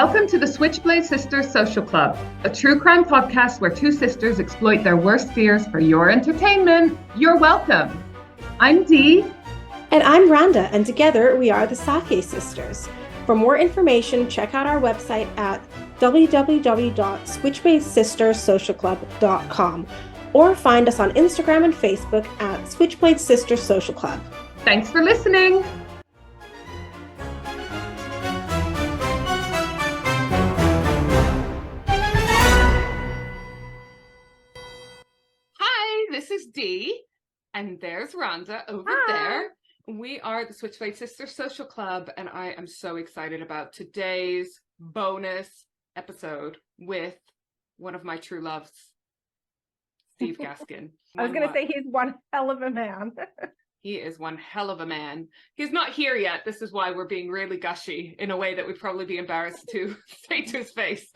Welcome to the Switchblade Sisters Social Club, a true crime podcast where two sisters exploit their worst fears for your entertainment. You're welcome. I'm Dee. And I'm Rhonda, and together we are the Sake Sisters. For more information, check out our website at www.switchbladesistersocialclub.com or find us on Instagram and Facebook at Switchblade Sisters Social Club. Thanks for listening. This is Dee, and there's Rhonda over there. We are the Switchblade Sisters Social Club, and I am so excited about today's bonus episode with one of my true loves, Steve Gaskin. I was going to say he's one hell of a man. He is one hell of a man. He's not here yet. This is why we're being really gushy in a way that we'd probably be embarrassed to say to his face.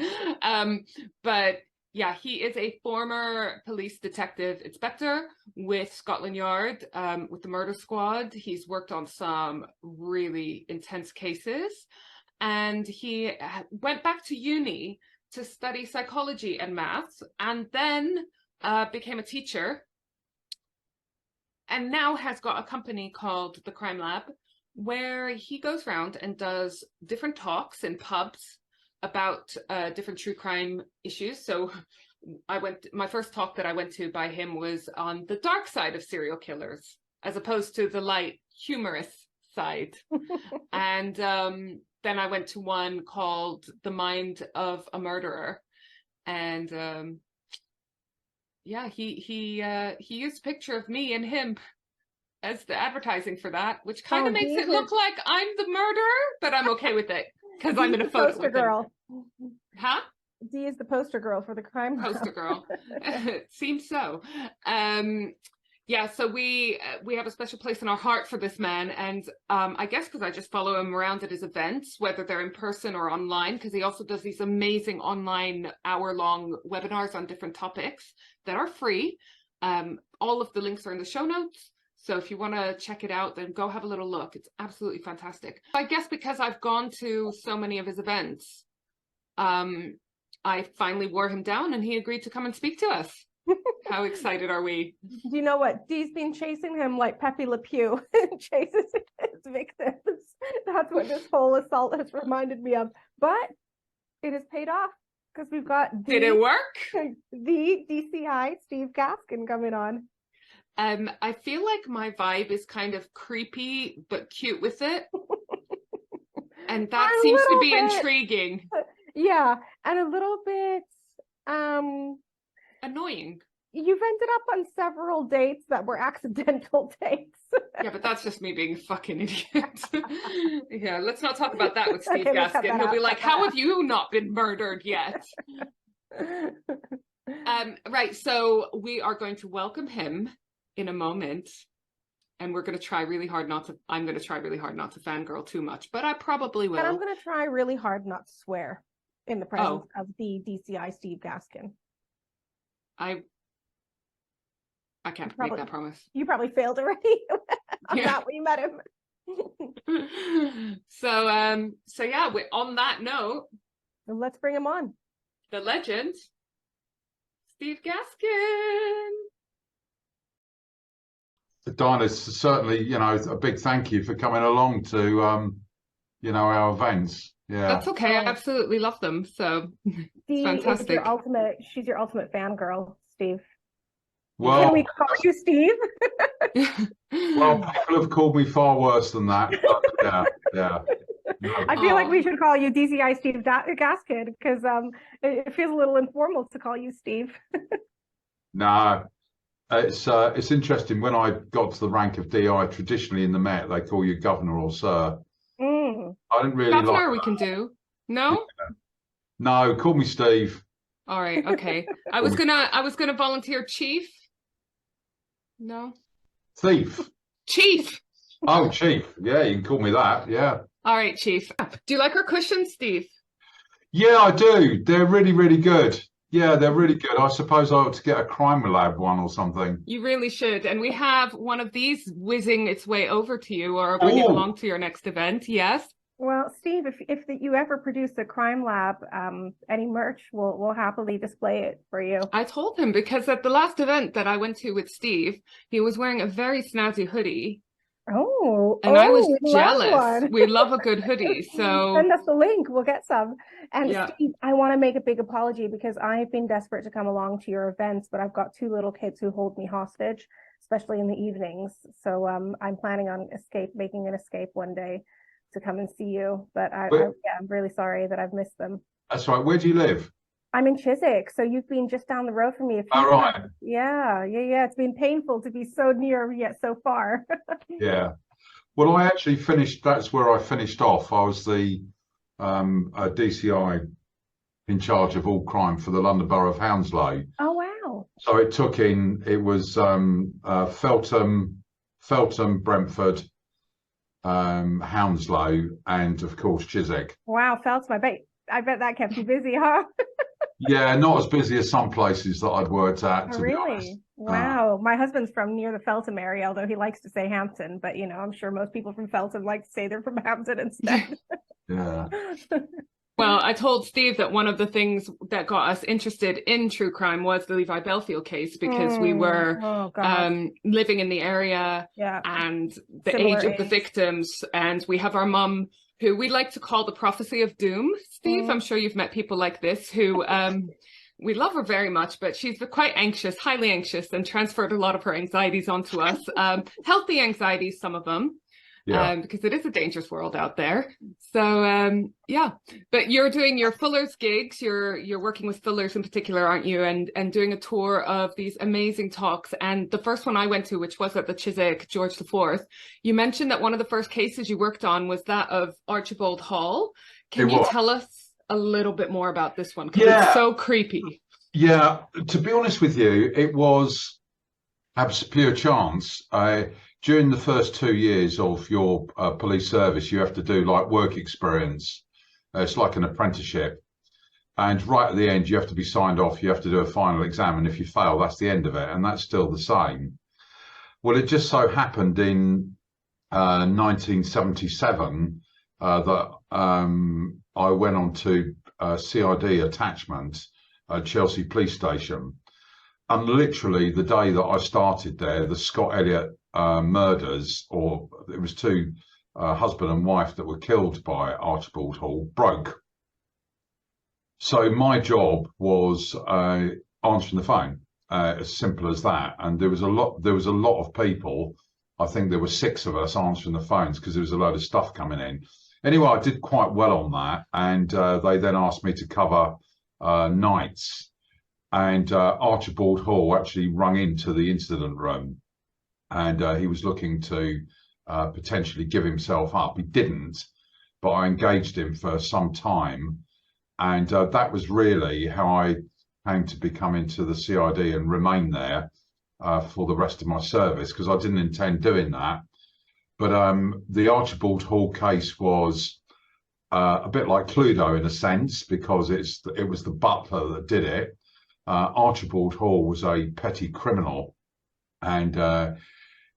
But yeah, he is a former police detective inspector with Scotland Yard, with the murder squad. He's worked on some really intense cases, and he went back to uni to study psychology and maths, and then became a teacher, and now has got a company called The Crime Lab, where he goes around and does different talks in pubs about different true crime issues. So my first talk that I went to by him was on the dark side of serial killers, as opposed to the light, humorous side. And then I went to one called The Mind of a Murderer. And yeah, he used a picture of me and him as the advertising for that, which kind of makes it look like I'm the murderer, but I'm okay with it. Because I'm in a photo with girl. him. Huh? Dee is the poster girl for the crime. Poster girl. It seems so. Yeah, so we have a special place in our heart for this man. And I guess because I just follow him around at his events, whether they're in person or online, because he also does these amazing online hour-long webinars on different topics that are free. All of the links are in the show notes. So if you want to check it out, then go have a little look. It's absolutely fantastic. I guess because I've gone to so many of his events, I finally wore him down and he agreed to come and speak to us. How excited are we? Do you know what? Dee's been chasing him like Pepe Le Pew chases his victims. That's what this whole assault has reminded me of. But it has paid off because we've got Did it work? The DCI Steve Gaskin coming on. I feel like my vibe is kind of creepy but cute with it. And that seems to be intriguing. Yeah, and a little bit annoying. You've ended up on several dates that were accidental dates. Yeah, but that's just me being a fucking idiot. Yeah, let's not talk about that with Steve Gaskin. He'll be like, how have you not been murdered yet? Right, so we are going to welcome him in a moment, and we're going to try really hard not to, I'm going to try really hard not to fangirl too much, but I probably will. And I'm going to try really hard not to swear in the presence of the DCI Steve Gaskin. I can't make that promise. You probably failed already on that when you met him. So yeah, on that note, let's bring him on. The legend, Steve Gaskin. Dinah, certainly, a big thank you for coming along to, our events. Yeah, that's okay. I absolutely love them. So Dee fantastic. She's your ultimate fangirl, Steve. Well, can we call you Steve? Well, people have called me far worse than that. But yeah. No. I feel like we should call you DCI Steve Gaskin because it feels a little informal to call you Steve. No. It's interesting. When I got to the rank of DI, traditionally in the Met, they call you governor or sir. I didn't really governor like that. We can do. No? Yeah. No, call me Steve. All right, okay. I was gonna volunteer chief. No? Thief. Chief. Oh, chief. Yeah, you can call me that. Yeah. All right, chief. Do you like our cushions, Steve? Yeah, I do. They're really, really good. Yeah, they're really good. I suppose I ought to get a crime lab one or something. You really should. And we have one of these whizzing its way over to you, or bring it along to your next event. Yes. Well, Steve, if you ever produce a crime lab, any merch, we'll happily display it for you. I told him, because at the last event that I went to with Steve, he was wearing a very snazzy hoodie. Oh, And I was we love jealous. one. We love a good hoodie. So Send us the link. We'll get some. And yeah. Steve, I want to make a big apology because I've been desperate to come along to your events, but I've got 2 little kids who hold me hostage, especially in the evenings. So I'm planning on making an escape one day to come and see you. But I'm really sorry that I've missed them. That's right. Where do you live? I'm in Chiswick, so you've been just down the road from me a few All right. times. Yeah. It's been painful to be so near yet so far. Yeah. Well, I actually finished. That's where I finished off. I was the DCI in charge of all crime for the London Borough of Hounslow. Oh wow! So it was Feltham, Brentford, Hounslow, and of course Chiswick. Wow, Feltham! I bet that kept you busy, huh? Yeah, not as busy as some places that I'd worked at. To be honest. Wow. My husband's from near the Feltham area, although he likes to say Hampton, but I'm sure most people from Feltham like to say they're from Hampton instead. Yeah. Well, I told Steve that one of the things that got us interested in true crime was the Levi Bellfield case, because we were living in the area and the age of the victims. And we have our mum, who we like to call the prophecy of doom. Steve, I'm sure you've met people like this who we love her very much, but she's quite anxious, highly anxious, and transferred a lot of her anxieties onto us. Healthy anxieties, some of them. Because it is a dangerous world out there. So but you're doing your Fuller's gigs. You're working with Fuller's in particular, aren't you? And doing a tour of these amazing talks. And the first one I went to, which was at the Chiswick George IV, you mentioned that one of the first cases you worked on was that of Archibald Hall. Can you tell us a little bit more about this one? Because it's so creepy. Yeah, to be honest with you, it was pure chance. During the first 2 years of your police service, you have to do like work experience. It's like an apprenticeship. And right at the end, you have to be signed off. You have to do a final exam. And if you fail, that's the end of it. And that's still the same. Well, it just so happened in 1977 that I went on to CID attachment at Chelsea Police Station. And literally the day that I started there, the Scott Elliott murders, or it was 2 husband and wife that were killed by Archibald Hall, broke. So my job was answering the phone, as simple as that. And there was a lot of people. I think there were 6 of us answering the phones because there was a load of stuff coming in. Anyway, I did quite well on that, and they then asked me to cover nights. And Archibald Hall actually rung into the incident room, and he was looking to potentially give himself up. He didn't, but I engaged him for some time. And that was really how I came to become into the CID and remain there for the rest of my service, because I didn't intend doing that. But the Archibald Hall case was a bit like Cluedo in a sense, because it was the butler that did it. Archibald Hall was a petty criminal, and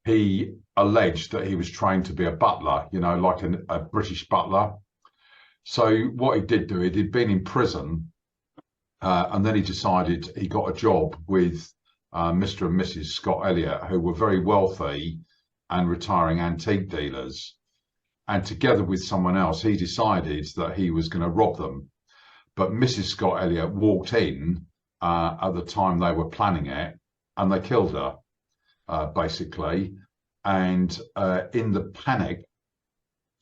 he alleged that he was trained to be a butler, like a British butler. So what he did do, he'd been in prison, and then he decided he got a job with Mr. and Mrs. Scott Elliott, who were very wealthy and retiring antique dealers. And together with someone else, he decided that he was going to rob them. But Mrs. Scott Elliott walked in at the time they were planning it, and they killed her, basically. And in the panic,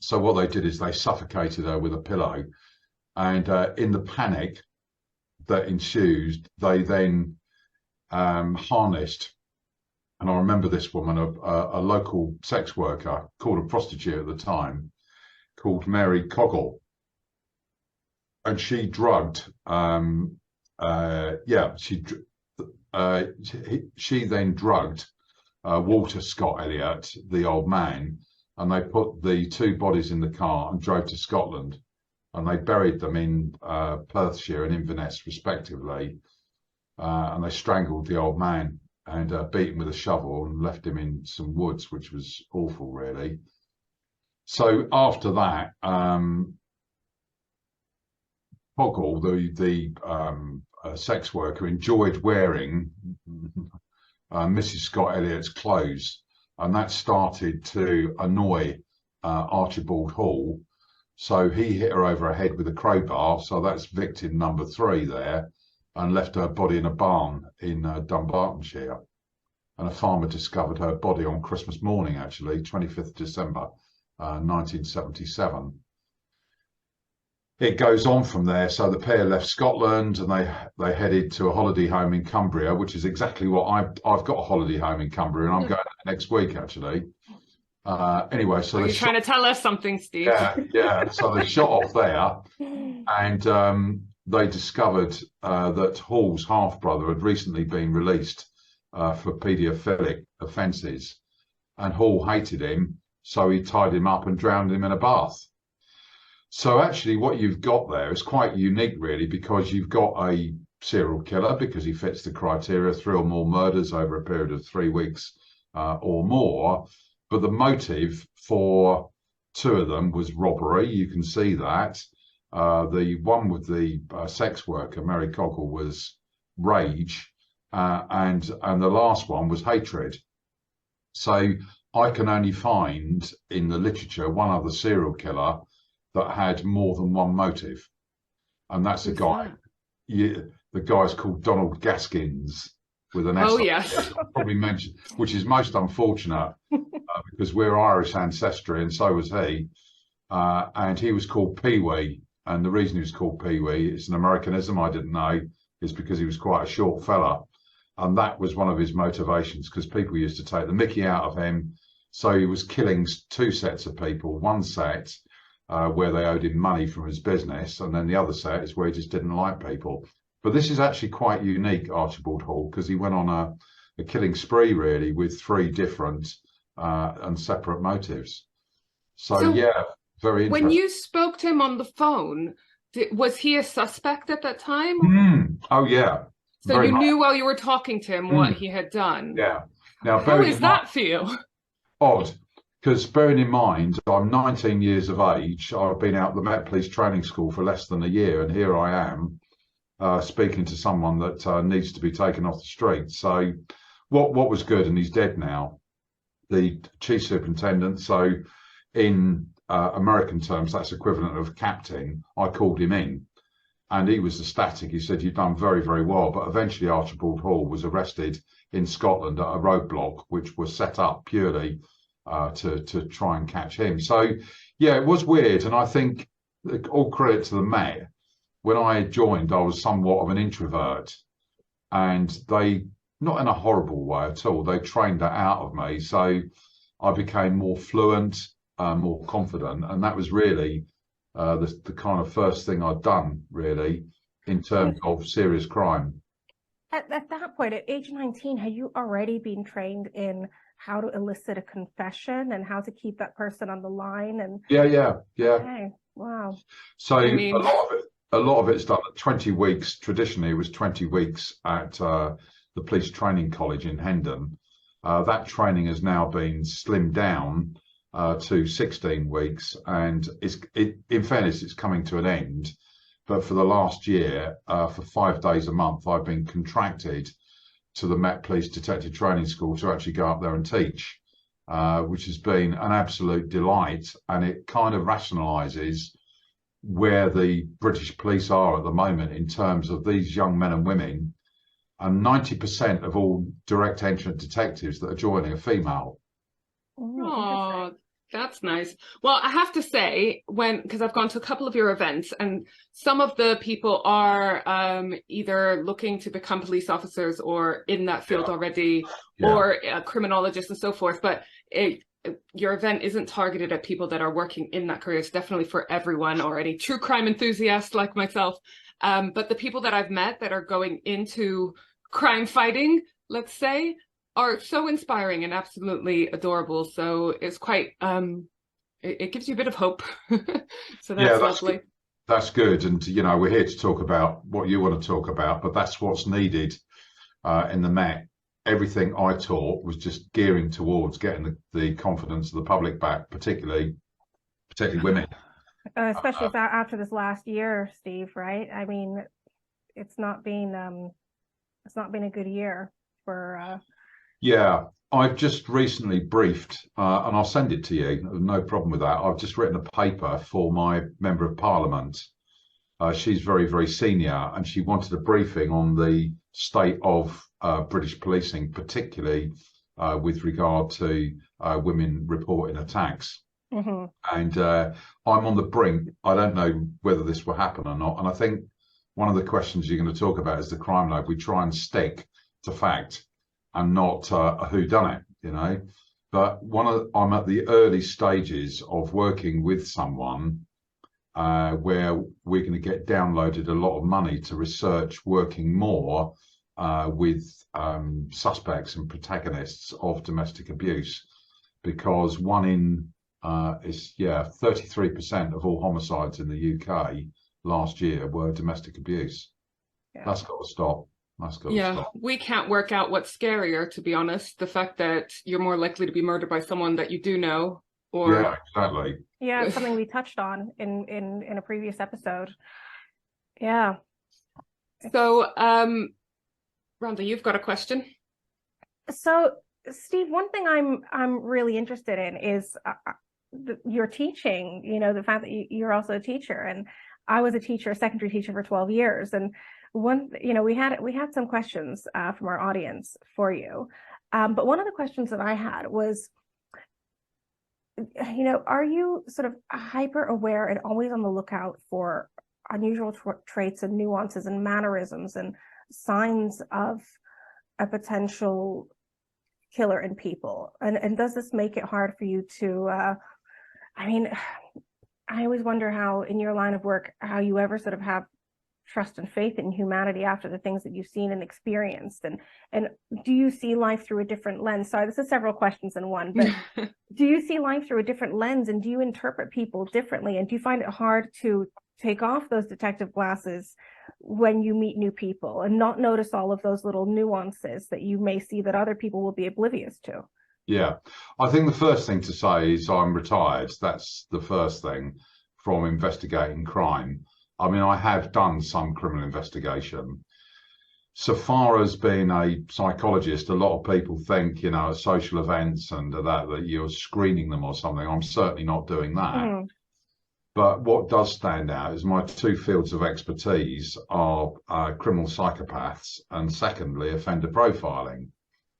so what they did is they suffocated her with a pillow. And in the panic that ensued, they then harnessed, and I remember this woman, a local sex worker, called a prostitute at the time, called Mary Coggle. And she drugged, she then drugged Walter Scott Elliott, the old man, and they put the 2 bodies in the car and drove to Scotland, and they buried them in Perthshire and Inverness respectively, and they strangled the old man and beat him with a shovel and left him in some woods, which was awful, really. So after that, Hoggle, the sex worker, enjoyed wearing Mrs. Scott Elliott's clothes, and that started to annoy Archibald Hall. So he hit her over her head with a crowbar. So that's victim number 3 there, and left her body in a barn in Dunbartonshire. And a farmer discovered her body on Christmas morning, actually, 25th December, 1977. It goes on from there. So the pair left Scotland and they headed to a holiday home in Cumbria, which is exactly what I've got a holiday home in Cumbria, and I'm going next week, actually. Anyway, so are you trying to tell us something, Steve? Yeah. So they shot off there, and they discovered that Hall's half-brother had recently been released for paedophilic offences, and Hall hated him, so he tied him up and drowned him in a bath. So actually what you've got there is quite unique, really, because you've got a serial killer, because he fits the criteria, 3 or more murders over a period of 3 weeks or more. But the motive for 2 of them was robbery. You can see that. The one with the sex worker, Mary Cogle, was rage. And the last one was hatred. So I can only find in the literature one other serial killer that had more than one motive, and that's a guy. The guy's called Donald Gaskins with an S. Oh yes, probably mentioned, which is most unfortunate because we're Irish ancestry, and so was he. And he was called Pee Wee, and the reason he was called Pee Wee, it's an Americanism I didn't know, is because he was quite a short fella. And that was one of his motivations, because people used to take the mickey out of him. So he was killing 2 sets of people. One set where they owed him money from his business, and then the other set is where he just didn't like people. But this is actually quite unique, Archibald Hall, because he went on a killing spree, really, with 3 different and separate motives. So yeah, very interesting. When you spoke to him on the phone, was he a suspect at that time? Oh, yeah. So you knew while you were talking to him what he had done? Yeah. Now, how does that feel? Odd, because bearing in mind, I'm 19 years of age. I've been out the Met Police training school for less than a year, and here I am speaking to someone that needs to be taken off the street. So what was good, and he's dead now, the chief superintendent, so in American terms, that's equivalent of captain, I called him in. And he was ecstatic. He said, "You've done very, very well." But eventually Archibald Hall was arrested in Scotland at a roadblock, which was set up purely to try and catch him. So, yeah, it was weird. And I think all credit to the Met. When I joined, I was somewhat of an introvert. And they, not in a horrible way at all, they trained that out of me. So I became more fluent, more confident. And that was really the kind of first thing I'd done, really, in terms of serious crime. At that point, at age 19, had you already been trained in how to elicit a confession and how to keep that person on the line? And Yeah. okay. Wow. So a lot of it's done at 20 weeks. Traditionally, it was 20 weeks at the police training college in Hendon. That training has now been slimmed down to 16 weeks, and in fairness, it's coming to an end. But for the last year, for 5 days a month, I've been contracted to the Met Police Detective Training School to actually go up there and teach, which has been an absolute delight. And it kind of rationalises where the British police are at the moment in terms of these young men and women. And 90% of all direct entrant detectives that are joining are female. Oh, that's nice. Well, I have to say, because I've gone to a couple of your events, and some of the people are either looking to become police officers or in that field already, or criminologists and so forth. But your event isn't targeted at people that are working in that career. It's definitely for everyone, or any true crime enthusiast like myself. But the people that I've met that are going into crime fighting, let's say, are so inspiring and absolutely adorable. So it's quite, it gives you a bit of hope. So that's lovely. That's good. And, you know, we're here to talk about what you want to talk about, but that's what's needed in the Met. Everything I taught was just gearing towards getting the confidence of the public back, particularly particularly women. Especially after this last year, Steve, right? I mean, it's not been a good year for Yeah, I've just recently briefed, and I'll send it to you, no problem with that. I've just written a paper for my Member of Parliament. She's very, very senior, and she wanted a briefing on the state of British policing, particularly with regard to women reporting attacks. Mm-hmm. And I'm on the brink. I don't know whether this will happen or not. And I think one of the questions you're going to talk about is the crime lab. We try and stick to fact and not a whodunit, you know. But I'm at the early stages of working with someone where we're going to get downloaded a lot of money to research working more with suspects and protagonists of domestic abuse, because 33% of all homicides in the UK last year were domestic abuse. Yeah. That's got to stop. Yeah, we can't work out what's scarier, to be honest. The fact that you're more likely to be murdered by someone that you do know, or yeah, exactly. Yeah, it's something we touched on in a previous episode. Yeah. So, Rhonda, you've got a question. So, Steve, one thing I'm really interested in is your teaching. You know, the fact that you're also a teacher, and I was a secondary teacher for 12 years, and we had some questions from our audience for you, but one of the questions that I had was, are you sort of hyper aware and always on the lookout for unusual traits and nuances and mannerisms and signs of a potential killer in people? And does this make it hard for you to, I always wonder how in your line of work, how you ever sort of have trust and faith in humanity after the things that you've seen and experienced, and do you see life through a different lens? Sorry, this is several questions in one, but do you see life through a different lens, and do you interpret people differently, and do you find it hard to take off those detective glasses when you meet new people and not notice all of those little nuances that you may see that other people will be oblivious to? Yeah, I think the first thing to say is I'm retired. That's the first thing from investigating crime. I mean, I have done some criminal investigation. So far as being a psychologist, a lot of people think, at social events and that you're screening them or something. I'm certainly not doing that. Mm. But what does stand out is my two fields of expertise are criminal psychopaths and, secondly, offender profiling.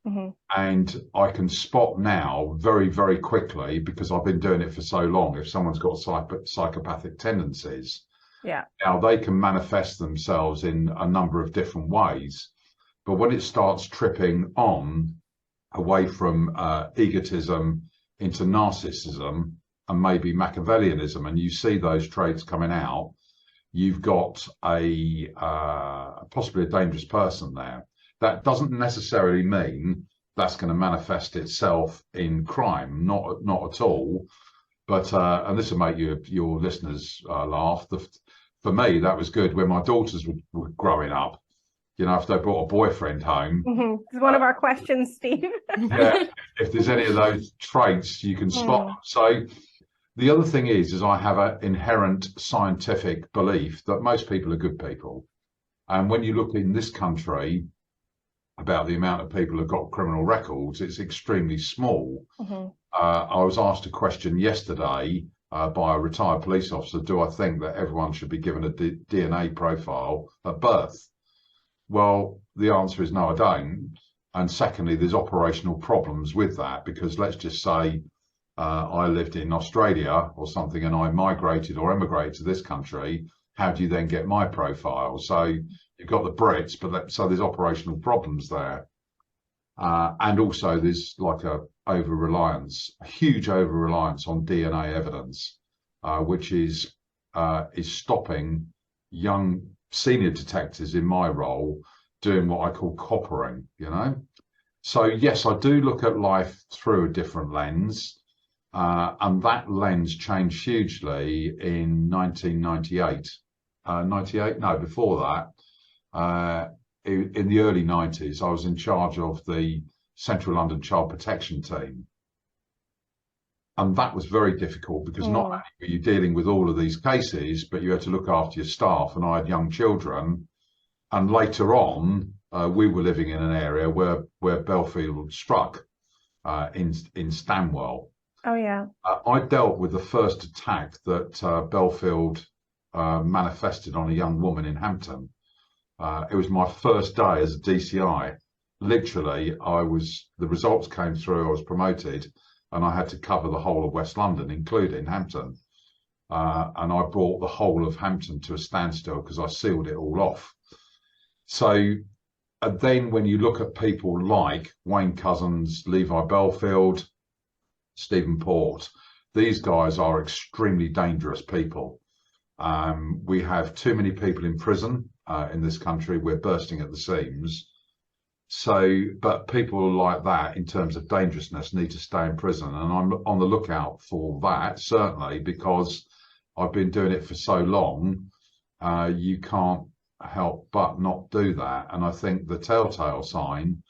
Mm-hmm. And I can spot now very, very quickly, because I've been doing it for so long, if someone's got psychopathic tendencies. Yeah. Now, they can manifest themselves in a number of different ways, but when it starts tripping on away from egotism into narcissism and maybe Machiavellianism, and you see those traits coming out, you've got possibly a dangerous person there. That doesn't necessarily mean that's going to manifest itself in crime, not at all. But and this will make your listeners laugh. For me, that was good when my daughters were growing up. If they brought a boyfriend home. Mm-hmm. It's one of our questions, Steve. Yeah, if there's any of those traits, you can spot them. So the other thing is I have an inherent scientific belief that most people are good people. And when you look in this country about the amount of people who've got criminal records, it's extremely small. Mm-hmm. I was asked a question yesterday by a retired police officer, do I think that everyone should be given a DNA profile at birth? Well, the answer is no, I don't. And secondly, there's operational problems with that, because let's just say I lived in Australia or something and I migrated or emigrated to this country. How do you then get my profile? So you've got the Brits, but so there's operational problems there. And also there's like a huge over-reliance on DNA evidence, which is stopping young senior detectives in my role doing what I call coppering, So yes, I do look at life through a different lens, and that lens changed hugely in 1998. 98? No, before that. In the early 90s, I was in charge of the Central London Child Protection Team. And that was very difficult because not only were you dealing with all of these cases, but you had to look after your staff, and I had young children. And later on, we were living in an area where Bellfield struck in Stanwell. Oh, yeah. I dealt with the first attack that Bellfield manifested on a young woman in Hampton. It was my first day as a DCI. Literally, the results came through, I was promoted, and I had to cover the whole of West London, including Hampton. And I brought the whole of Hampton to a standstill because I sealed it all off. So then when you look at people like Wayne Couzens, Levi Bellfield, Stephen Port, these guys are extremely dangerous people. We have too many people in prison in this country. We're bursting at the seams. So, but people like that, in terms of dangerousness, need to stay in prison. And I'm on the lookout for that, certainly, because I've been doing it for so long. You can't help but not do that. And I think the telltale sign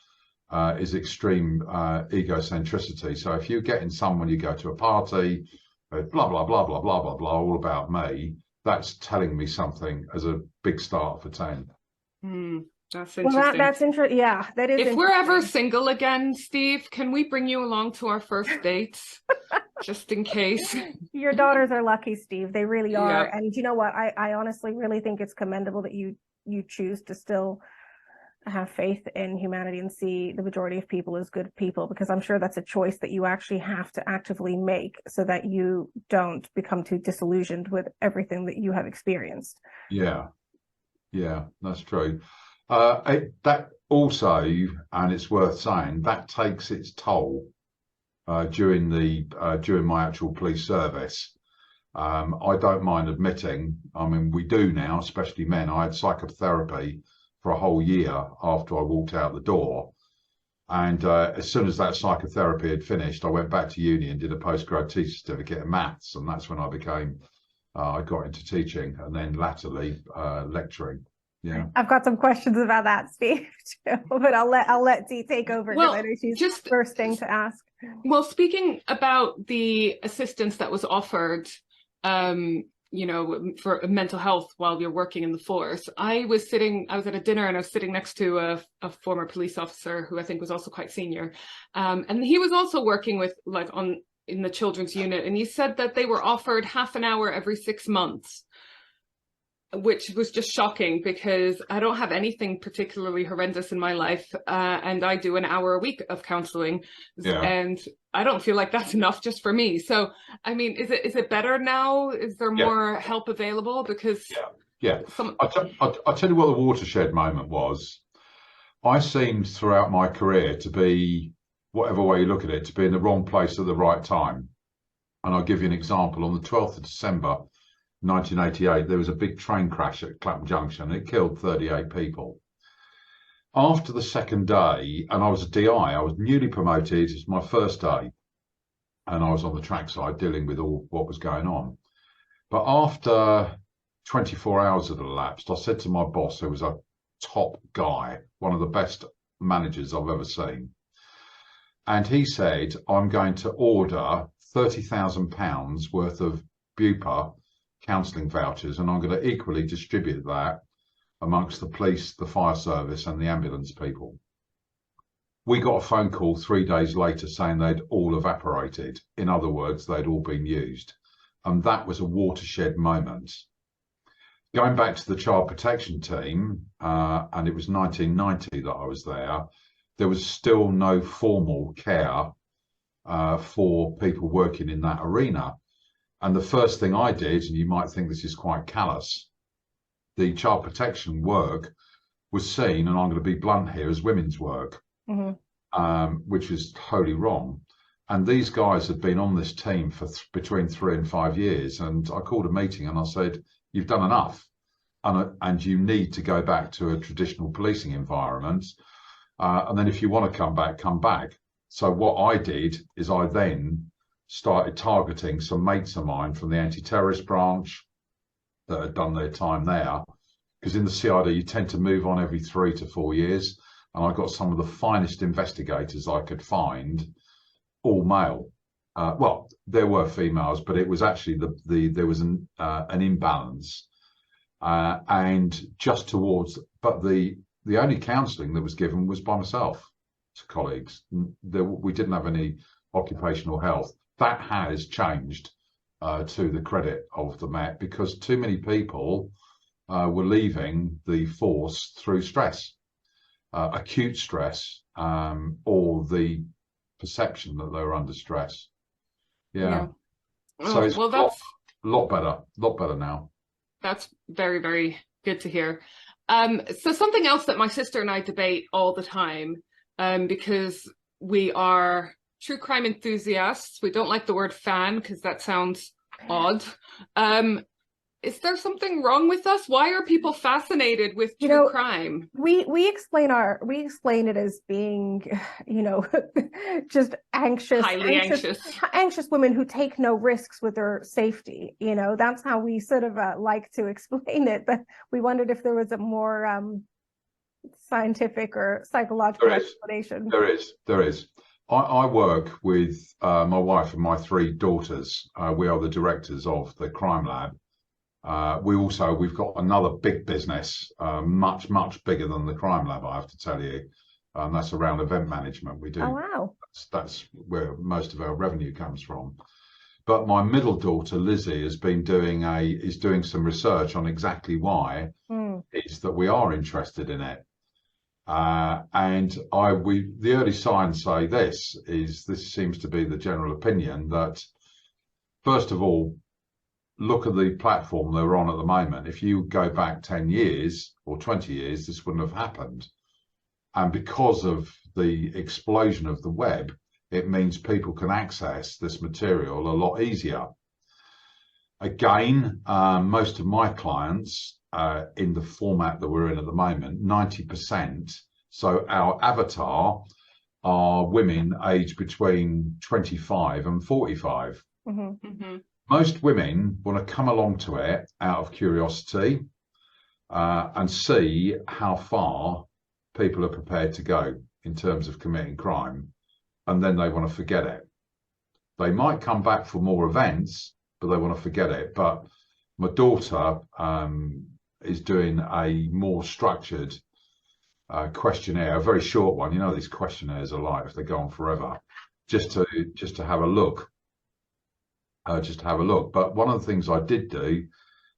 is extreme egocentricity. So if you're getting someone, you go to a party, blah, blah, blah, blah, blah, blah, blah, all about me, that's telling me something as a big start for 10. That's interesting. Well, that's interesting. Yeah, that is. If we're ever single again, Steve, can we bring you along to our first dates? Just in case. Your daughters are lucky, Steve. They really are. Yeah. And you know what? I honestly really think it's commendable that you choose to still have faith in humanity and see the majority of people as good people, because I'm sure that's a choice that you actually have to actively make so that you don't become too disillusioned with everything that you have experienced. Yeah, that's true. That also, and it's worth saying, that takes its toll during my actual police service. I don't mind admitting, I mean, we do now, especially men. I had psychotherapy for a whole year after I walked out the door. And as soon as that psychotherapy had finished, I went back to uni and did a postgrad teacher certificate in maths. And that's when I got into teaching, and then latterly lecturing. Yeah, I've got some questions about that, Steve, too, but I'll let Dee take over, because I know she's just bursting to ask. Well, speaking about the assistance that was offered, for mental health while you're working in the force, I was at a dinner and I was sitting next to a former police officer who I think was also quite senior, and he was also working with in the children's unit, and he said that they were offered half an hour every 6 months, which was just shocking because I don't have anything particularly horrendous in my life, and I do an hour a week of counseling, and I don't feel like that's enough just for me. So, I mean, is it better now? Is there more help available? Because I'll tell you what the watershed moment was. I seemed throughout my career to be, whatever way you look at it, to be in the wrong place at the right time. And I'll give you an example. On the 12th of December 1988, there was a big train crash at Clapham Junction. It killed 38 people. After the second day, and I was a DI, I was newly promoted, it's my first day, and I was on the trackside dealing with all what was going on. But after 24 hours had elapsed, I said to my boss, who was a top guy, one of the best managers I've ever seen, and he said, I'm going to order £30,000 worth of Bupa counselling vouchers, and I'm going to equally distribute that amongst the police, the fire service and the ambulance people. We got a phone call 3 days later saying they'd all evaporated. In other words, they'd all been used. And that was a watershed moment. Going back to the child protection team, and it was 1990 that I was there was still no formal care for people working in that arena. And the first thing I did, and you might think this is quite callous, the child protection work was seen, and I'm going to be blunt here, as women's work, which is totally wrong. And these guys had been on this team for between 3 and 5 years. And I called a meeting and I said, you've done enough. And you need to go back to a traditional policing environment. And then if you want to come back, come back. So what I did is I then started targeting some mates of mine from the anti-terrorist branch that had done their time there, because in the CID you tend to move on every 3 to 4 years, and I got some of the finest investigators I could find, all male, well, there were females, but it was actually there was an imbalance, and just towards. But the only counselling that was given was by myself to colleagues. We didn't have any occupational health. That has changed, to the credit of the Met, because too many people were leaving the force through stress, acute stress, or the perception that they were under stress. Yeah. So it's well, that's a lot better now. That's very, very good to hear. So something else that my sister and I debate all the time, because we are true crime enthusiasts. We don't like the word fan because that sounds odd. Is there something wrong with us? Why are people fascinated with true crime? We explain it as being, just highly anxious women who take no risks with their safety. That's how we sort of like to explain it. But we wondered if there was a more scientific or psychological explanation. There is. I work with my wife and my 3 daughters. We are the directors of the crime lab. We've got another big business, much bigger than the crime lab, I have to tell you. That's around event management. We do. Oh, wow. That's where most of our revenue comes from. But my middle daughter Lizzie is doing some research on exactly why it's that we are interested in it. And the early signs say this seems to be the general opinion that, first of all, look at the platform they're on at the moment. If you go back 10 years or 20 years, this wouldn't have happened. And because of the explosion of the web, it means people can access this material a lot easier. Again, most of my clients, in the format that we're in at the moment, 90%, so our avatar are women aged between 25 and 45. Mm-hmm. Mm-hmm. Most women want to come along to it out of curiosity, and see how far people are prepared to go in terms of committing crime, and then they want to forget it. They might come back for more events, but they want to forget it. But my daughter is doing a more structured questionnaire, a very short one. These questionnaires are like, if they go on forever, just to have a look. But one of the things I did do,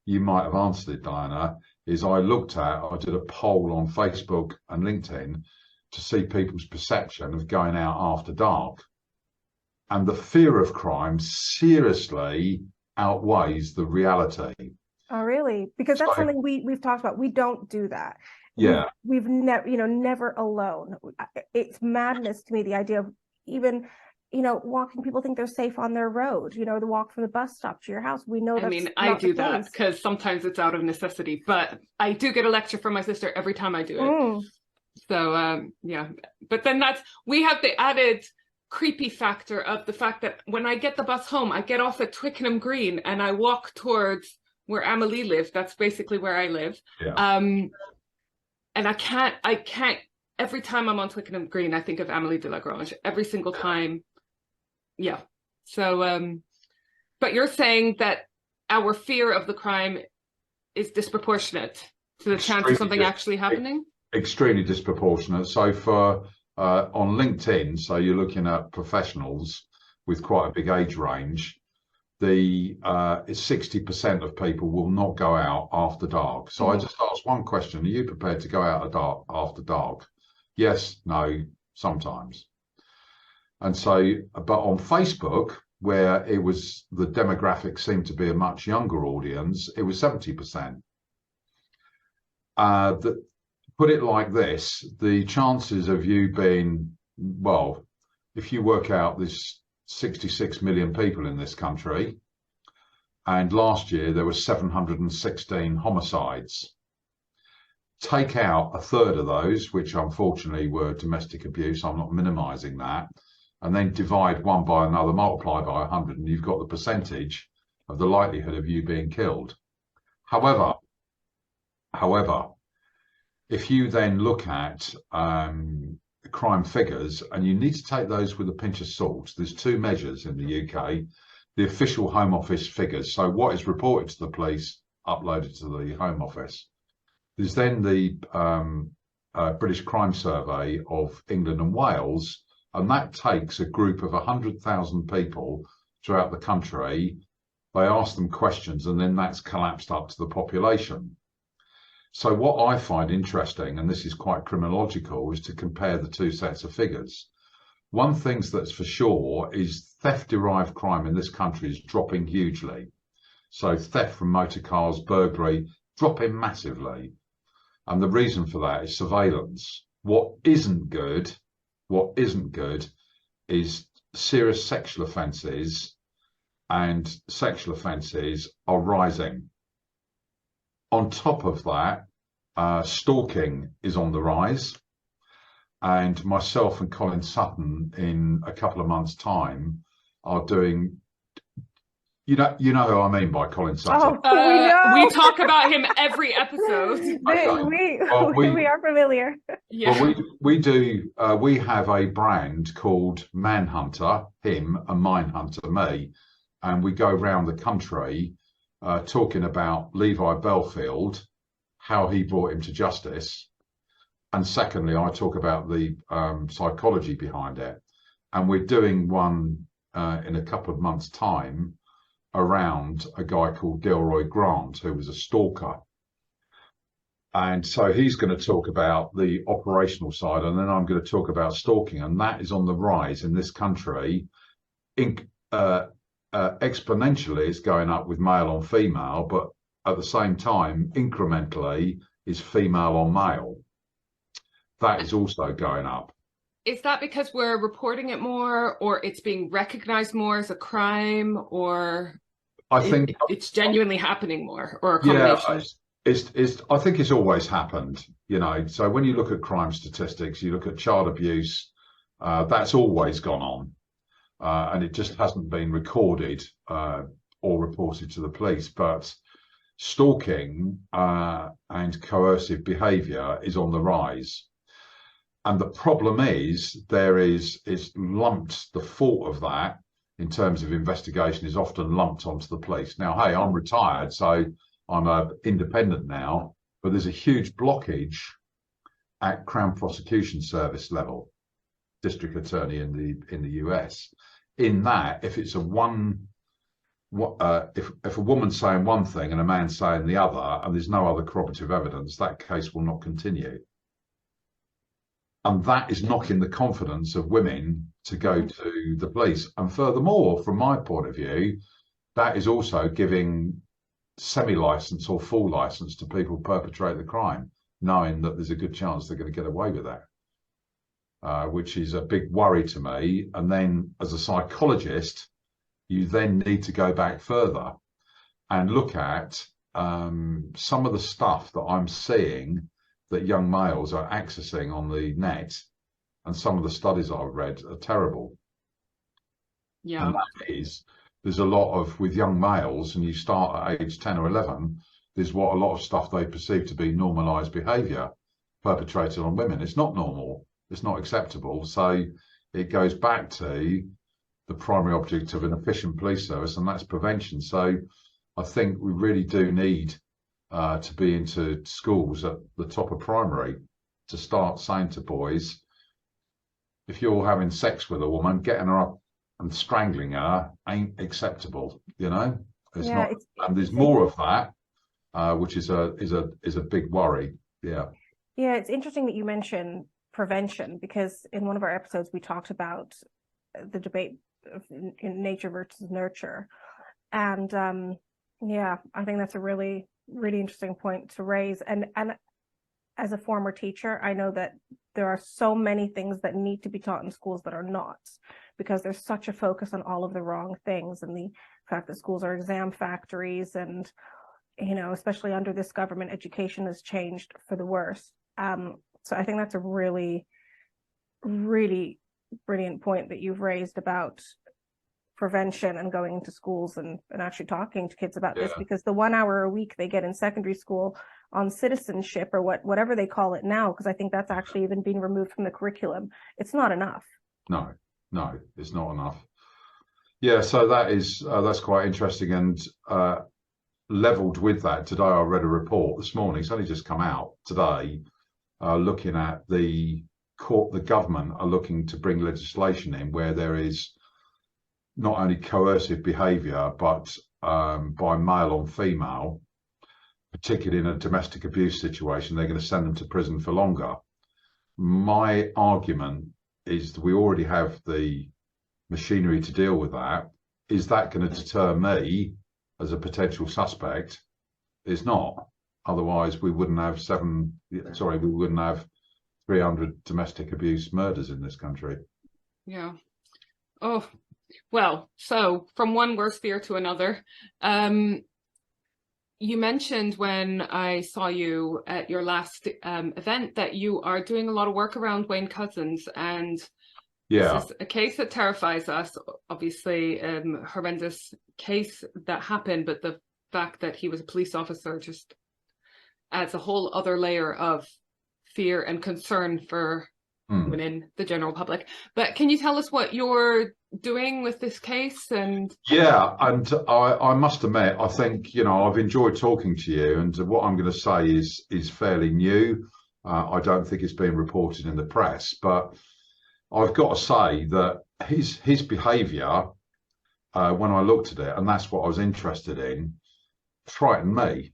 you might have answered it, Diana, is I did a poll on Facebook and LinkedIn to see people's perception of going out after dark. And the fear of crime seriously outweighs the reality. Oh, really? Because that's something we've talked about. We don't do that. Yeah. We've never, never alone. It's madness to me, the idea of even, walking. People think they're safe on their road, the walk from the bus stop to your house. We know that's I do that because sometimes it's out of necessity, but I do get a lecture from my sister every time I do it. So, yeah. But then we have the added creepy factor of the fact that when I get the bus home, I get off at Twickenham Green and I walk towards where Amelie lived. That's basically where I live. Yeah. And I can't, every time I'm on Twickenham Green, I think of Amélie de la Grange, every single time. Yeah. So, but you're saying that our fear of the crime is disproportionate to the chance of something actually happening? Extremely disproportionate. So on LinkedIn, so you're looking at professionals with quite a big age range, 60% of people will not go out after dark. So I just asked one question: are you prepared to go out after dark? Yes, no, sometimes. And so, but on Facebook, where the demographic seemed to be a much younger audience, it was 70%. Put it like this: the chances of you being, well, if you work out there's 66 million people in this country, and last year there were 716 homicides. Take out a third of those, which unfortunately were domestic abuse. I'm not minimizing that. And then divide one by another, multiply by 100, and you've got the percentage of the likelihood of you being killed. However, if you then look at crime figures, and you need to take those with a pinch of salt. There's two measures in the UK: the official Home Office figures, so what is reported to the police, uploaded to the Home Office. There's then the British Crime Survey of England and Wales, and that takes a group of 100,000 people throughout the country. They ask them questions, and then that's collapsed up to the population. So what I find interesting, and this is quite criminological, is to compare the two sets of figures. One thing that's for sure is theft-derived crime in this country is dropping hugely. So theft from motor cars, burglary, dropping massively. And the reason for that is surveillance. What isn't good is serious sexual offences, and sexual offences are rising. On top of that, stalking is on the rise, and myself and Colin Sutton in a couple of months' time are doing, you know who I mean by Colin Sutton. We talk about him every episode. We are familiar. Yeah. Well, we have a brand called Manhunter, him, and Mindhunter, me, and we go around the country talking about Levi Bellfield, how he brought him to justice. And secondly, I talk about the psychology behind it. And we're doing one in a couple of months' time around a guy called Gilroy Grant, who was a stalker. And so he's going to talk about the operational side, and then I'm going to talk about stalking. And that is on the rise in this country. Exponentially, it's going up with male on female, but at the same time, incrementally, is female on male. That is also going up. Is that because we're reporting it more, or it's being recognized more as a crime, or I think it's genuinely happening more, or a combination? Yeah, I think it's always happened, So when you look at crime statistics, you look at child abuse, that's always gone on. And it just hasn't been recorded or reported to the police. But stalking and coercive behaviour is on the rise. And the problem is, it's lumped, the fault of that in terms of investigation is often lumped onto the police. Now, hey, I'm retired, so I'm independent now, but there's a huge blockage at Crown Prosecution Service level, district attorney in the US, in that if it's if a woman's saying one thing and a man's saying the other, and there's no other corroborative evidence, that case will not continue. And that is knocking the confidence of women to go to the police. And furthermore, from my point of view, that is also giving semi-license or full license to people who perpetrate the crime, knowing that there's a good chance they're going to get away with that, which is a big worry to me. And then as a psychologist, you then need to go back further and look at some of the stuff that I'm seeing that young males are accessing on the net, and some of the studies I've read are terrible. Yeah. And that is, there's a lot of, with young males, and you start at age 10 or 11, there's a lot of stuff they perceive to be normalised behaviour perpetrated on women. It's not normal. It's not acceptable. So it goes back to the primary object of an efficient police service, and that's prevention. So I think we really do need to be into schools at the top of primary to start saying to boys, if you're having sex with a woman, getting her up and strangling her ain't acceptable. It's not. And there's more of that, which is a big worry. Yeah. Yeah, it's interesting that you mention prevention, because in one of our episodes we talked about the debate in nature versus nurture, and yeah, I think that's a really interesting point to raise. And as a former teacher, I know that there are so many things that need to be taught in schools that are not, because there's such a focus on all of the wrong things, and the fact that schools are exam factories, and especially under this government, education has changed for the worse. So I think that's a really brilliant point that you've raised about prevention and going into schools and actually talking to kids about this, because the 1 hour a week they get in secondary school on citizenship or whatever they call it now, because I think that's actually even being removed from the curriculum. It's not enough. No, it's not enough. Yeah, so that's quite interesting. And leveled with that, today I read a report this morning. It's only just come out today, looking at the government are looking to bring legislation in where there is not only coercive behaviour, but by male on female, particularly in a domestic abuse situation, they're going to send them to prison for longer. My argument is that we already have the machinery to deal with that. Is that going to deter me as a potential suspect? It's not. Otherwise, we wouldn't have 300 domestic abuse murders in this country. Yeah. Oh, well, so from one worst fear to another. You mentioned when I saw you at your last event that you are doing a lot of work around Wayne Couzens, and yeah, this is a case that terrifies us. Obviously, horrendous case that happened, but the fact that he was a police officer just adds a whole other layer of fear and concern for within the general public. But can you tell us what you're doing with this case? And yeah, and I must admit, I think, you know, I've enjoyed talking to you, and what I'm going to say is fairly new. I don't think it's been reported in the press, but I've got to say that his behaviour, when I looked at it, and that's what I was interested in, frightened me.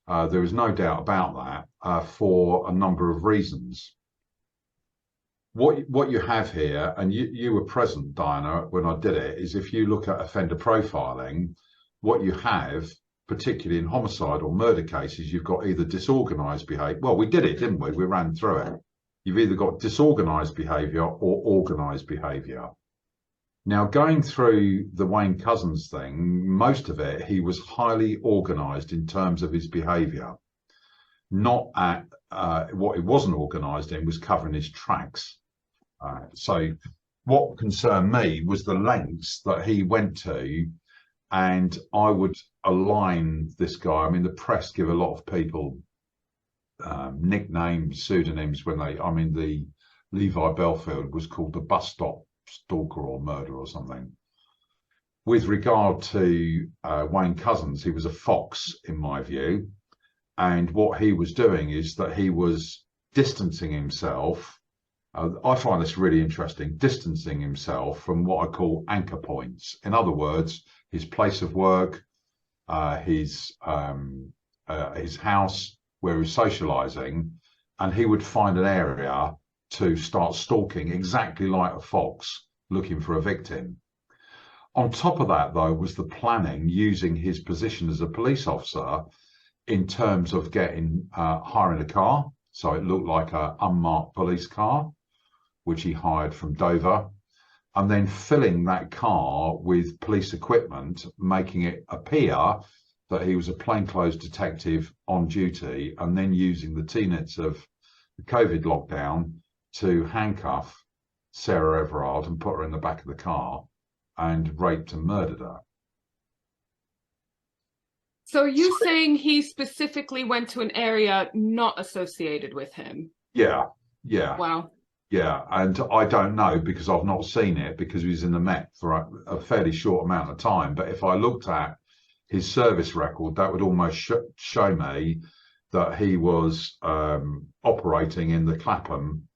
There is no doubt about that, for a number of reasons. What you have here, and you were present, Diana, when I did it, is if you look at offender profiling, what you have, particularly in homicide or murder cases, you've got either disorganised behaviour. Well, we did it, didn't we? We ran through it. You've either got disorganised behaviour or organised behaviour. Now, going through the Wayne Couzens thing, most of it, he was highly organised in terms of his behaviour. Not at what he wasn't organised in was covering his tracks. So what concerned me was the lengths that he went to, and I would align this guy. I mean, the press give a lot of people nicknames, pseudonyms when the Levi Bellfield was called the bus stop stalker or murderer or something. With regard to Wayne Couzens, he was a fox in my view, and what he was doing is that he was distancing himself. I find this really interesting, distancing himself from what I call anchor points. In other words, his place of work, his house where he's socialising, and he would find an area to start stalking exactly like a fox looking for a victim. On top of that, though, was the planning using his position as a police officer in terms of hiring a car. So it looked like an unmarked police car, which he hired from Dover, and then filling that car with police equipment, making it appear that he was a plainclothes detective on duty, and then using the T-nets of the COVID lockdown to handcuff Sarah Everard and put her in the back of the car and raped and murdered her. so are you saying he specifically went to an area not associated with him? Yeah. Wow. Yeah, and I don't know because I've not seen it, because he was in the Met for a fairly short amount of time. But if I looked at his service record, that would almost show me that he was operating in the Clapham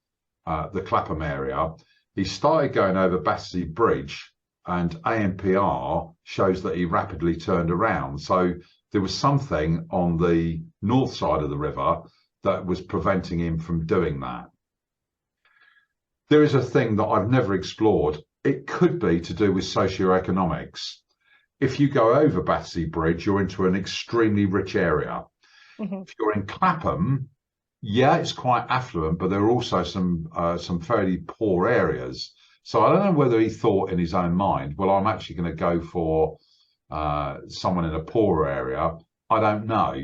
area. He started going over Battersea Bridge, and ANPR shows that he rapidly turned around. So there was something on the north side of the river that was preventing him from doing that. There is a thing that I've never explored. It could be to do with socioeconomics. If you go over Battersea Bridge, you're into an extremely rich area. Mm-hmm. If you're in Clapham, yeah, it's quite affluent, but there are also some fairly poor areas. So I don't know whether he thought in his own mind, well, I'm actually going to go for someone in a poorer area. I don't know.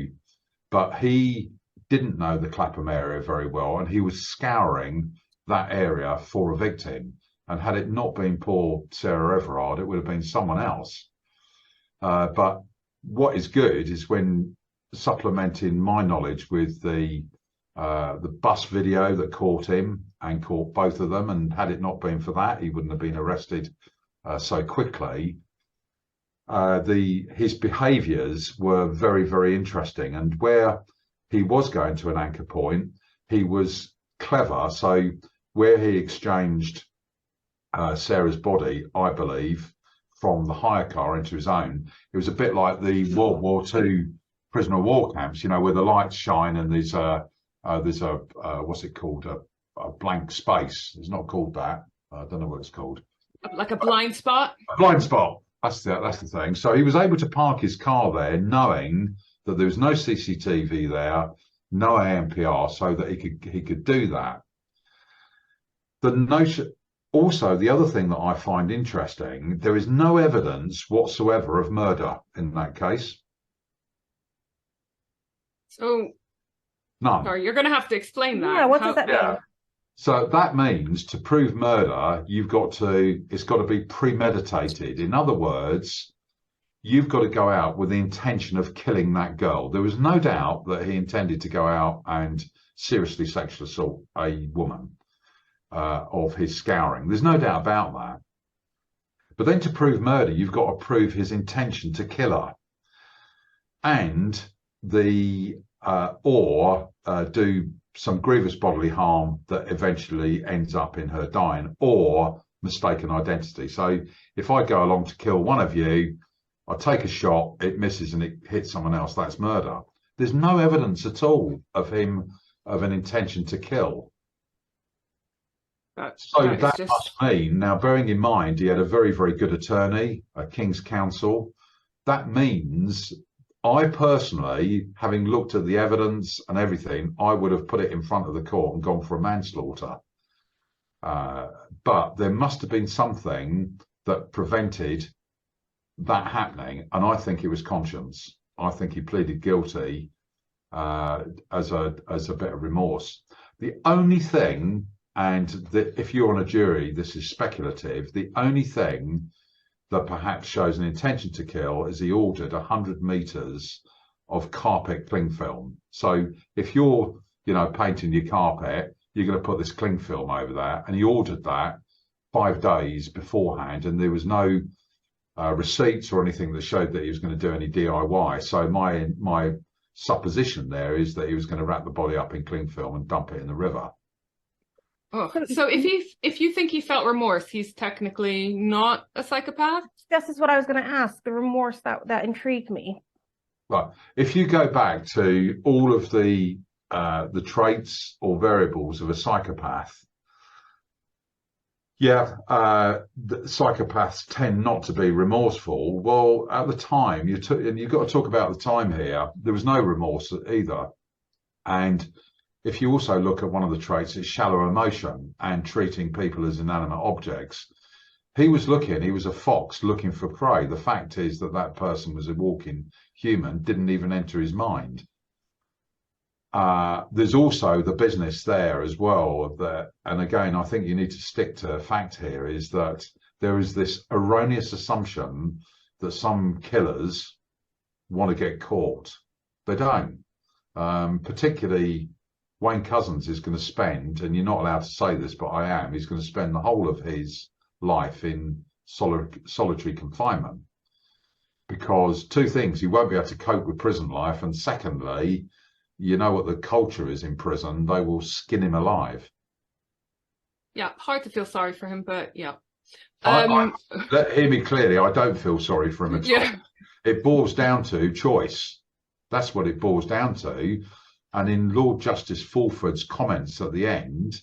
But he didn't know the Clapham area very well, and he was scouring that area for a victim. And had it not been poor Sarah Everard, it would have been someone else. But what is good is when supplementing my knowledge with the bus video that caught him and caught both of them. And had it not been for that, he wouldn't have been arrested so quickly. His behaviours were very, very interesting. And where he was going to an anchor point, he was clever. So where he exchanged Sarah's body, I believe, from the hire car into his own, it was a bit like the World War II prisoner of war camps, you know, where the lights shine and there's a what's it called, a blank space. It's not called that. I don't know what it's called. Like a blind spot. A blind spot. That's the thing. So he was able to park his car there, knowing that there was no CCTV there, no ANPR, so that he could do that. The notion. Also, the other thing that I find interesting, there is no evidence whatsoever of murder in that case. So, none. Sorry, you're going to have to explain that. Yeah, what does that mean? So that means to prove murder, it's got to be premeditated. In other words, you've got to go out with the intention of killing that girl. There was no doubt that he intended to go out and seriously sexual assault a woman of his scouring. There's no doubt about that. But then to prove murder, you've got to prove his intention to kill her. And do some grievous bodily harm that eventually ends up in her dying, or mistaken identity. So if I go along to kill one of you, I take a shot, it misses and it hits someone else, that's murder. There's no evidence at all of him, of an intention to kill. That must mean, now bearing in mind, he had a very, very good attorney, a King's Counsel. That means I personally, having looked at the evidence and everything, I would have put it in front of the court and gone for a manslaughter. But there must have been something that prevented that happening. And I think it was conscience. I think he pleaded guilty as a bit of remorse. The only thing, and if you're on a jury, this is speculative, the only thing that perhaps shows an intention to kill is he ordered 100 meters of carpet cling film. So if you're, painting your carpet, you're going to put this cling film over there, and he ordered that 5 days beforehand, and there was no receipts or anything that showed that he was going to do any DIY. So my supposition there is that he was going to wrap the body up in cling film and dump it in the river. Oh, so if you think he felt remorse, he's technically not a psychopath? This is what I was going to ask, the remorse that intrigued me. Right. If you go back to all of the traits or variables of a psychopath, the psychopaths tend not to be remorseful. Well, at the time, and you've got to talk about the time here, there was no remorse either. And if you also look at one of the traits, it's shallow emotion and treating people as inanimate objects. He was a fox looking for prey. The fact is that person was a walking human, didn't even enter his mind. There's also the business there as well. And again, I think you need to stick to fact here, is that there is this erroneous assumption that some killers want to get caught. They don't. Particularly Wayne Couzens is going to spend, and you're not allowed to say this, but I am, he's going to spend the whole of his life in solitary confinement. Because two things, he won't be able to cope with prison life, and secondly, you know what the culture is in prison, they will skin him alive. Yeah, hard to feel sorry for him, but yeah. Hear me clearly, I don't feel sorry for him at all. It boils down to choice. That's what it boils down to. And in Lord Justice Fulford's comments at the end,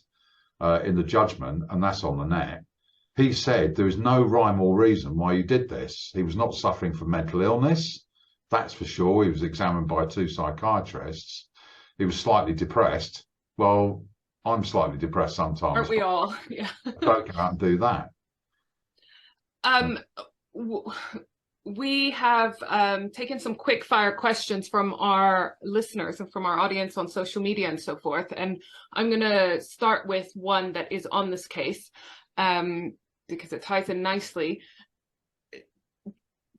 in the judgment, and that's on the net, he said there is no rhyme or reason why you did this. He was not suffering from mental illness, that's for sure. He was examined by 2 psychiatrists. He was slightly depressed. Well, I'm slightly depressed sometimes. Aren't we all? Yeah. Don't go out and do that. We have taken some quick fire questions from our listeners and from our audience on social media and so forth. And I'm going to start with one that is on this case because it ties in nicely.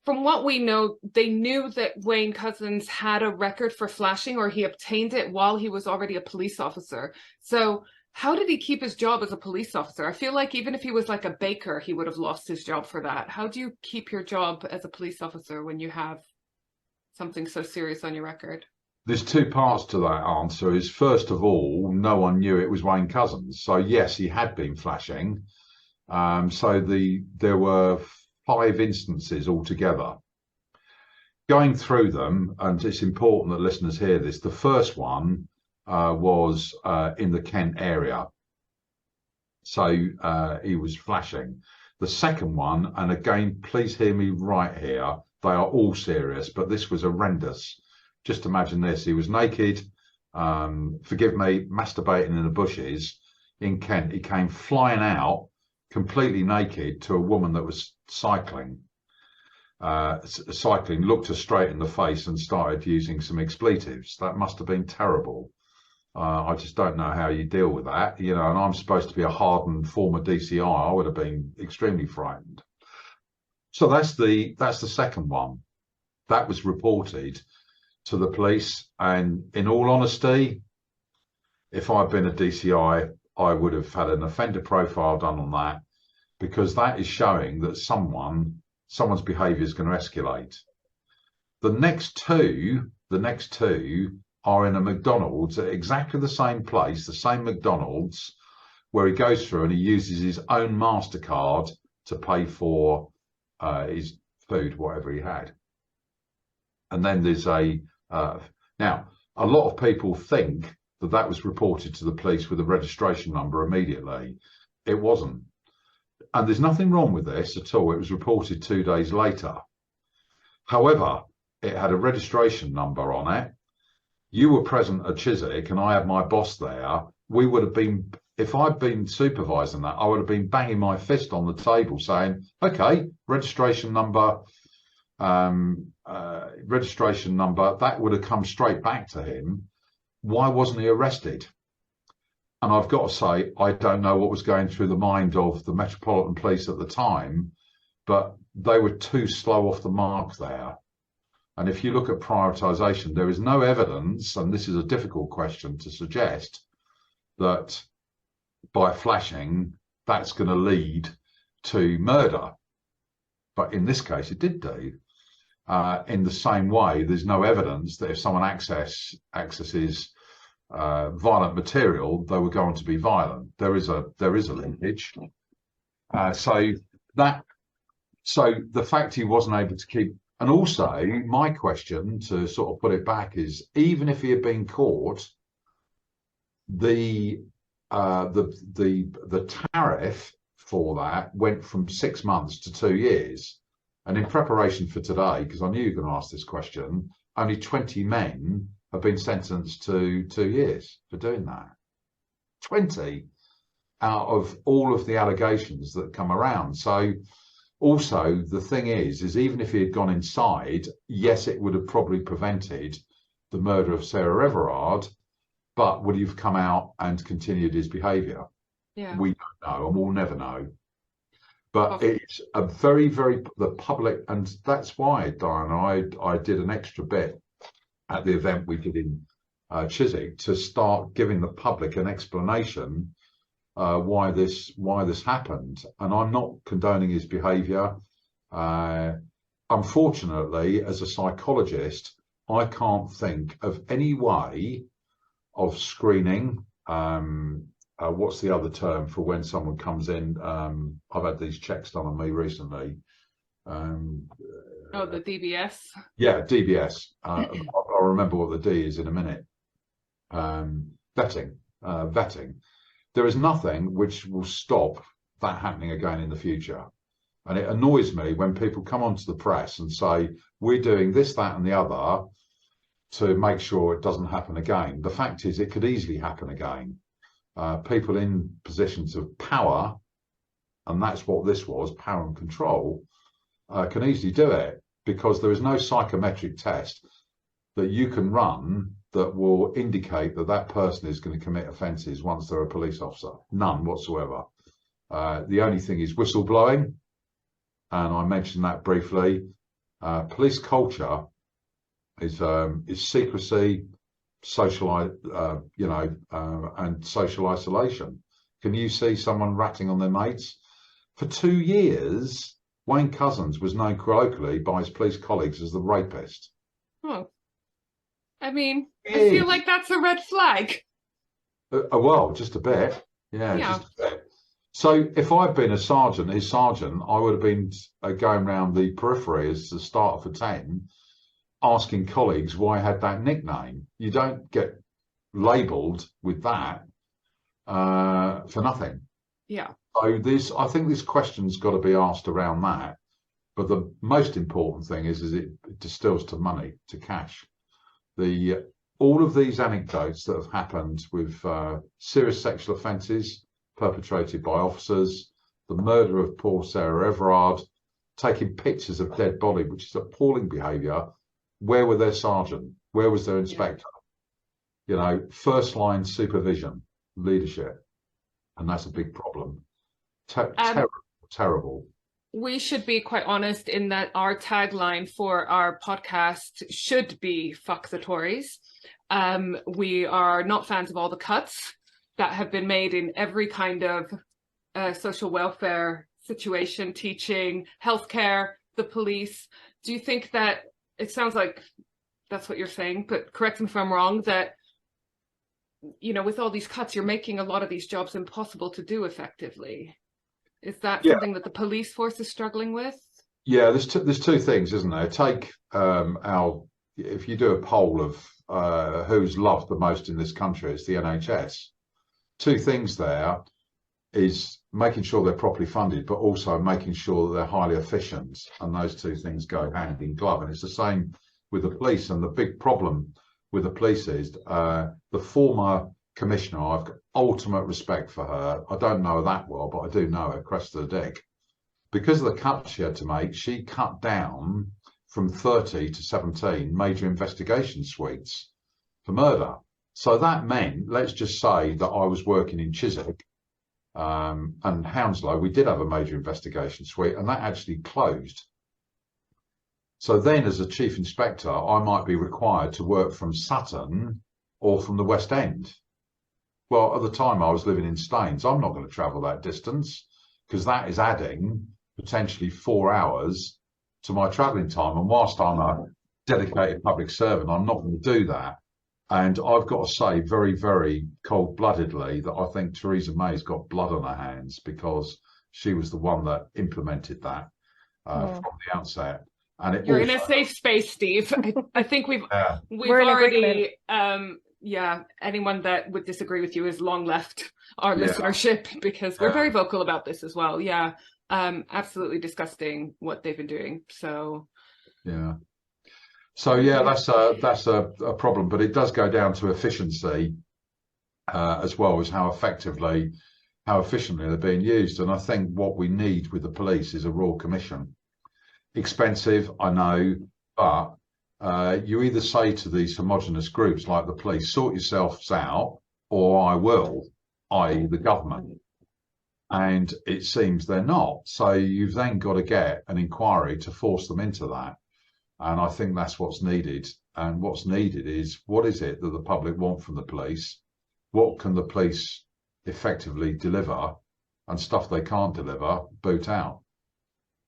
from what we know, they knew that Wayne Couzens had a record for flashing, or he obtained it while he was already a police officer. So how did he keep his job as a police officer? I feel like even if he was like a baker, he would have lost his job for that. How do you keep your job as a police officer when you have something so serious on your record? There's two parts to that answer. Is first of all, no one knew it was Wayne Couzens. So yes, he had been flashing. There were 5 instances altogether. Going through them, and it's important that listeners hear this. The first one was in the Kent area. So he was flashing. The second one, and again, please hear me right here, they are all serious, but this was horrendous. Just imagine this. He was naked, forgive me, masturbating in the bushes in Kent. He came flying out completely naked to a woman that was cycling, looked her straight in the face and started using some expletives. That must have been terrible. I just don't know how you deal with that, you know, and I'm supposed to be a hardened former DCI. I would have been extremely frightened. So that's the second one. That was reported to the police, and in all honesty, if I'd been a DCI, I would have had an offender profile done on that, because that is showing that someone's behaviour is going to escalate. The next two are in a McDonald's at exactly the same place, the same McDonald's, where he goes through and he uses his own MasterCard to pay for his food, whatever he had. And then there's now, a lot of people think that that was reported to the police with a registration number immediately. It wasn't. And there's nothing wrong with this at all. It was reported 2 days later. However, it had a registration number on it. You were present at Chiswick and I had my boss there. We would have been, if I'd been supervising that, I would have been banging my fist on the table saying, okay, registration number, that would have come straight back to him. Why wasn't he arrested? And I've got to say, I don't know what was going through the mind of the Metropolitan Police at the time, but they were too slow off the mark there. And if you look at prioritisation, there is no evidence, and this is a difficult question to suggest, that by flashing, that's going to lead to murder. But in this case, it did do. In the same way, there's no evidence that if someone accesses violent material, they were going to be violent. There is a linkage. So the fact he wasn't able to keep, and also my question to sort of put it back is, even if he had been caught, the tariff for that went from 6 months to 2 years. And in preparation for today, because I knew you were going to ask this question, only 20 men have been sentenced to 2 years for doing that. 20 out of all of the allegations that come around. So also the thing is even if he had gone inside, yes, it would have probably prevented the murder of Sarah Everard, but would he have come out and continued his behaviour? Yeah. We don't know, and we'll never know. But it's a very, very, the public, and that's why, Diana, I did an extra bit at the event we did in Chiswick to start giving the public an explanation why this happened. And I'm not condoning his behaviour. Unfortunately, as a psychologist, I can't think of any way of screening. What's the other term for when someone comes in? I've had these checks done on me recently. The DBS? Yeah, DBS. I'll remember what the D is in a minute. Vetting. There is nothing which will stop that happening again in the future. And it annoys me when people come onto the press and say, we're doing this, that, and the other to make sure it doesn't happen again. The fact is, it could easily happen again. People in positions of power, and that's what this was, power and control, can easily do it, because there is no psychometric test that you can run that will indicate that that person is going to commit offences once they're a police officer. None whatsoever. The only thing is whistleblowing, and I mentioned that briefly. Police culture is secrecy, and social isolation. Can you see someone ratting on their mates? For 2 years, Wayne Couzens was known colloquially by his police colleagues as the rapist. Oh, I mean, I feel like that's a red flag. Well, just a bit. Yeah, just a bit. So if I'd been his sergeant, I would have been going around the periphery as the starter for 10, asking colleagues why I had that nickname. You don't get labelled with that for nothing. Yeah. So I think this question's got to be asked around that. But the most important thing is it distills to money, to cash. All of these anecdotes that have happened with serious sexual offences perpetrated by officers, the murder of poor Sarah Everard, taking pictures of dead body, which is appalling behaviour. Where were their sergeant? Where was their inspector? You know, first line supervision, leadership, and that's a big problem. Terrible. We should be quite honest in that our tagline for our podcast should be "Fuck the Tories." We are not fans of all the cuts that have been made in every kind of social welfare situation, teaching, healthcare, the police. Do you think that, it sounds like that's what you're saying, but correct me if I'm wrong, that, you know, with all these cuts, you're making a lot of these jobs impossible to do effectively? Is that something that the police force is struggling with? Yeah, there's two things, isn't there? Take if you do a poll of who's loved the most in this country, it's the NHS. Two things there is making sure they're properly funded, but also making sure that they're highly efficient. And those two things go hand in glove. And it's the same with the police. And the big problem with the police is the former commissioner, I've got ultimate respect for her. I don't know her that well, but I do know her, Cresta the Dick. Because of the cuts she had to make, she cut down from 30 to 17 major investigation suites for murder. So that meant, let's just say that I was working in Chiswick and Hounslow, we did have a major investigation suite, and that actually closed. So then as a chief inspector, I might be required to work from Sutton or from the West End. Well, at the time I was living in Staines. I'm not going to travel that distance because that is adding potentially 4 hours to my travelling time. And whilst I'm a dedicated public servant, I'm not going to do that. And I've got to say very, very cold-bloodedly that I think Theresa May's got blood on her hands because she was the one that implemented that from the outset. And you're in a safe space, Steve. I think we've already anyone that would disagree with you has long left our listenership because we're very vocal about this as well. Absolutely disgusting what they've been doing. So that's a problem, but it does go down to efficiency as well as how efficiently they're being used. And I think what we need with the police is a Royal Commission. Expensive, I know, but you either say to these homogenous groups like the police, sort yourselves out, or I will, i.e. the government. And it seems they're not. So you've then got to get an inquiry to force them into that. And I think that's what's needed. And what's needed is, what is it that the public want from the police? What can the police effectively deliver? And stuff they can't deliver, boot out.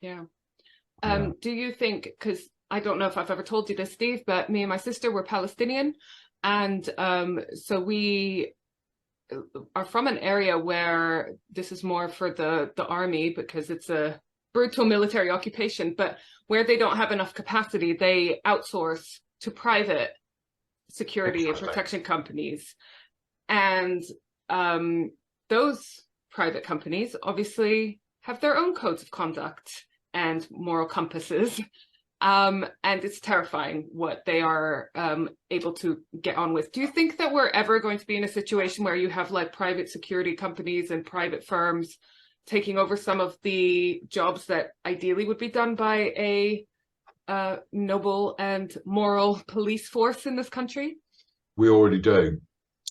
Do you think, because I don't know if I've ever told you this, Steve, but me and my sister were Palestinian. And so we are from an area where this is more for the army because it's a brutal military occupation, but where they don't have enough capacity, they outsource to private security and protection companies. And those private companies obviously have their own codes of conduct and moral compasses. And it's terrifying what they are able to get on with. Do you think that we're ever going to be in a situation where you have like private security companies and private firms taking over some of the jobs that ideally would be done by a noble and moral police force in this country? We already do.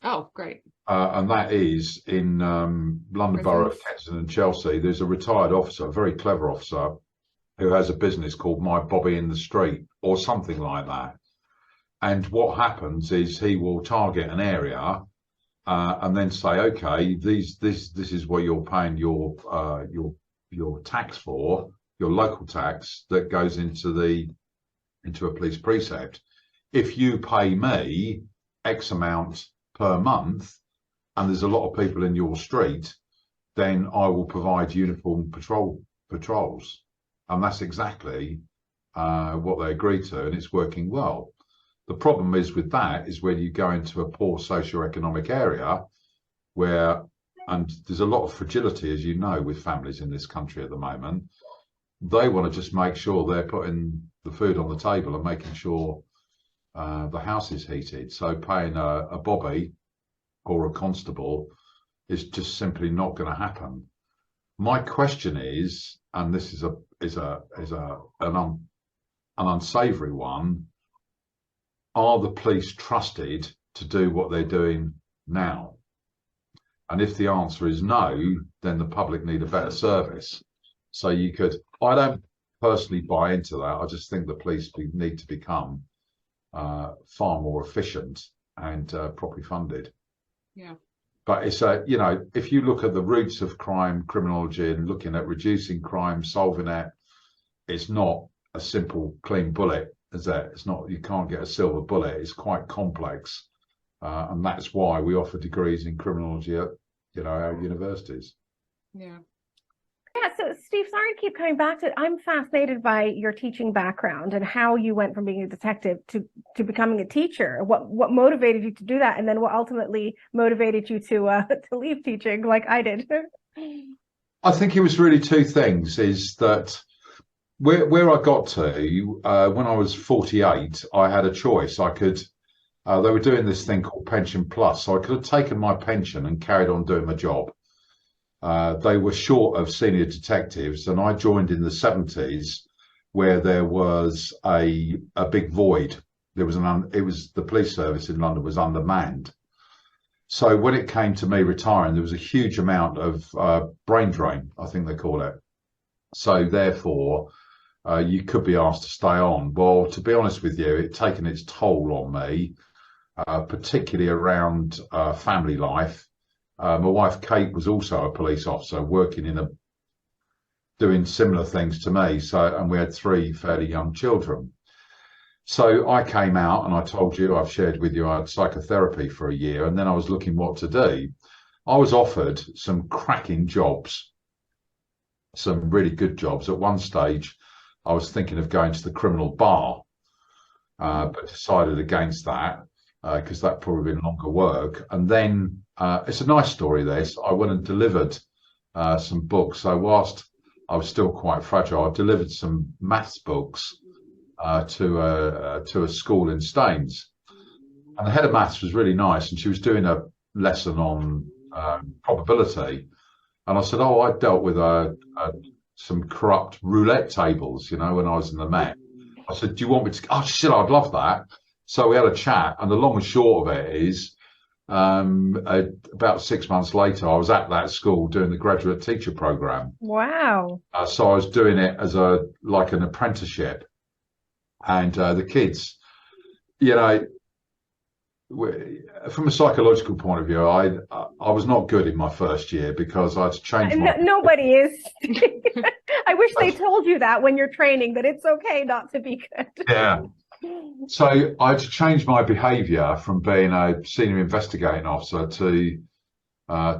Oh, great. And that is in London Borough of Kensington and Chelsea. There's a retired officer, a very clever officer, who has a business called My Bobby in the Street or something like that. And what happens is he will target an area and then say, okay, this is what you're paying your tax for, your local tax that goes into a police precept. If you pay me X amount per month, and there's a lot of people in your street, then I will provide uniform patrols. And that's exactly what they agreed to, and it's working well. The problem is with that is when you go into a poor socioeconomic area where, and there's a lot of fragility, as you know, with families in this country at the moment, they want to just make sure they're putting the food on the table and making sure the house is heated. So paying a bobby or a constable is just simply not going to happen. My question is, and this is an unsavoury one, are the police trusted to do what they're doing now? And if the answer is no, then the public need a better service. So I don't personally buy into that. I just think the police need to become far more efficient and properly funded. Yeah. But it's if you look at the roots of crime, criminology, and looking at reducing crime, solving it, it's not a simple, clean bullet, is it? It's not. You can't get a silver bullet. It's quite complex, and that's why we offer degrees in criminology at our universities. Yeah. Yeah, so Steve, sorry to keep coming back to it. I'm fascinated by your teaching background and how you went from being a detective to becoming a teacher. What motivated you to do that, and then what ultimately motivated you to leave teaching like I did? I think it was really two things. Is that where I got to when I was 48, I had a choice. I could. They were doing this thing called Pension Plus, so I could have taken my pension and carried on doing my job. They were short of senior detectives, and I joined in the 70s, where there was a big void. There was the police service in London was undermanned. So when it came to me retiring, there was a huge amount of brain drain, I think they call it. So therefore, you could be asked to stay on. Well, to be honest with you, it's taken its toll on me, particularly around family life. My wife Kate was also a police officer working doing similar things to me. And we had 3 fairly young children. So I came out, and I told you, I've shared with you, I had psychotherapy for a year, and then I was looking what to do. I was offered some cracking jobs, some really good jobs. At one stage, I was thinking of going to the criminal bar, but decided against that because that probably been longer work. And then it's a nice story, this. I went and delivered some books. So whilst I was still quite fragile, I delivered some maths books to a school in Staines. And the head of maths was really nice, and she was doing a lesson on probability. And I said, oh, I dealt with some corrupt roulette tables, when I was in the Met. I said, do you want me to? Oh, she said, I'd love that. So we had a chat, and the long and short of it is, about 6 months later, I was at that school doing the graduate teacher program. Wow. So I was doing it as like an apprenticeship, and the kids, from a psychological point of view, I was not good in my first year because I'd changed. Nobody is. I wish they told you that when you're training, that it's okay not to be good. Yeah. So I had to change my behaviour from being a senior investigating officer to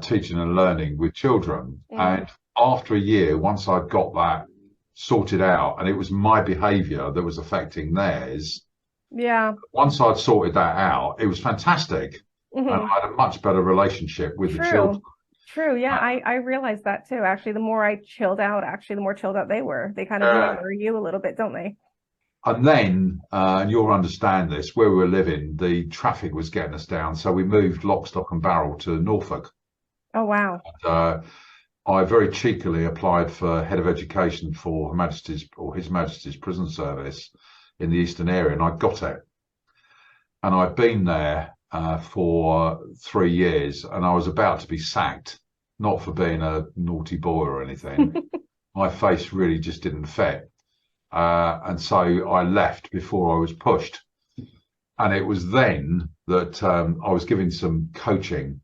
teaching and learning with children. And after a year, once I'd got that sorted out, and it was my behaviour that was affecting theirs. Yeah. Once I'd sorted that out, it was fantastic. And I had a much better relationship with the children. True. Yeah, I realized that too. Actually, the more I chilled out, the more chilled out they were. They kind of mirror you a little bit, don't they? And then, and you'll understand this, where we were living, the traffic was getting us down. So we moved lock, stock and barrel to Norfolk. Oh, wow. And, I very cheekily applied for head of education for His Majesty's Prison Service in the Eastern area, and I got it. And I'd been there for 3 years, and I was about to be sacked, not for being a naughty boy or anything. My face really just didn't fit. And so I left before I was pushed. And it was then that I was giving some coaching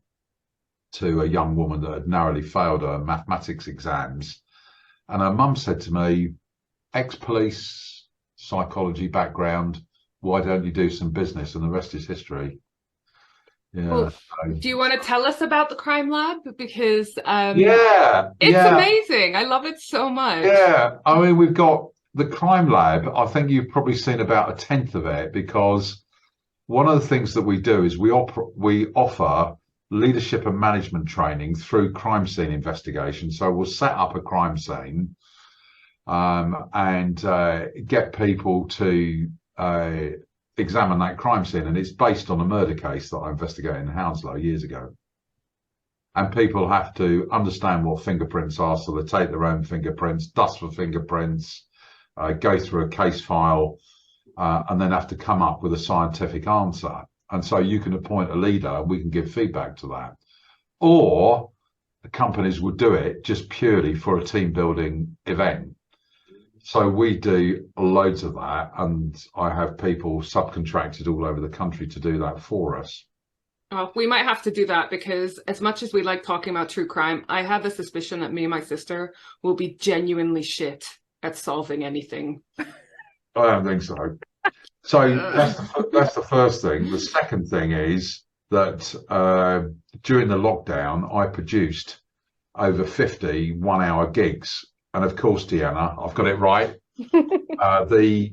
to a young woman that had narrowly failed her mathematics exams. And her mum said to me, ex-police, psychology background, why don't you do some business? And the rest is history. Yeah. Well, do you want to tell us about the crime lab? Because it's amazing. I love it so much. Yeah, I mean, we've got the crime lab. I think you've probably seen about a tenth of it, because one of the things that we do is we offer leadership and management training through crime scene investigation. So we'll set up a crime scene and get people to examine that crime scene. And it's based on a murder case that I investigated in Hounslow years ago. And people have to understand what fingerprints are, so they take their own fingerprints, dust for fingerprints, go through a case file, and then have to come up with a scientific answer. And so you can appoint a leader and we can give feedback to that. Or the companies would do it just purely for a team building event. So we do loads of that, and I have people subcontracted all over the country to do that for us. Oh, we might have to do that, because as much as we like talking about true crime, I have a suspicion that me and my sister will be genuinely shit at solving anything. I don't think so. So that's the first thing. The second thing is that during the lockdown, I produced over 50 one-hour gigs. And of course, Deanna, I've got it right.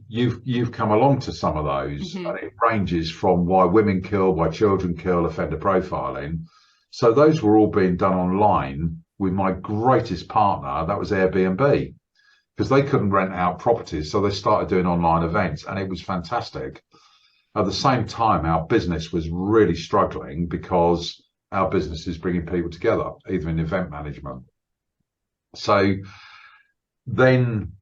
You've come along to some of those, and it ranges from why women kill, why children kill, offender profiling. So those were all being done online with my greatest partner, that was Airbnb, because they couldn't rent out properties, so they started doing online events, and it was fantastic. At the same time, our business was really struggling, because our business is bringing people together, either in event management. So then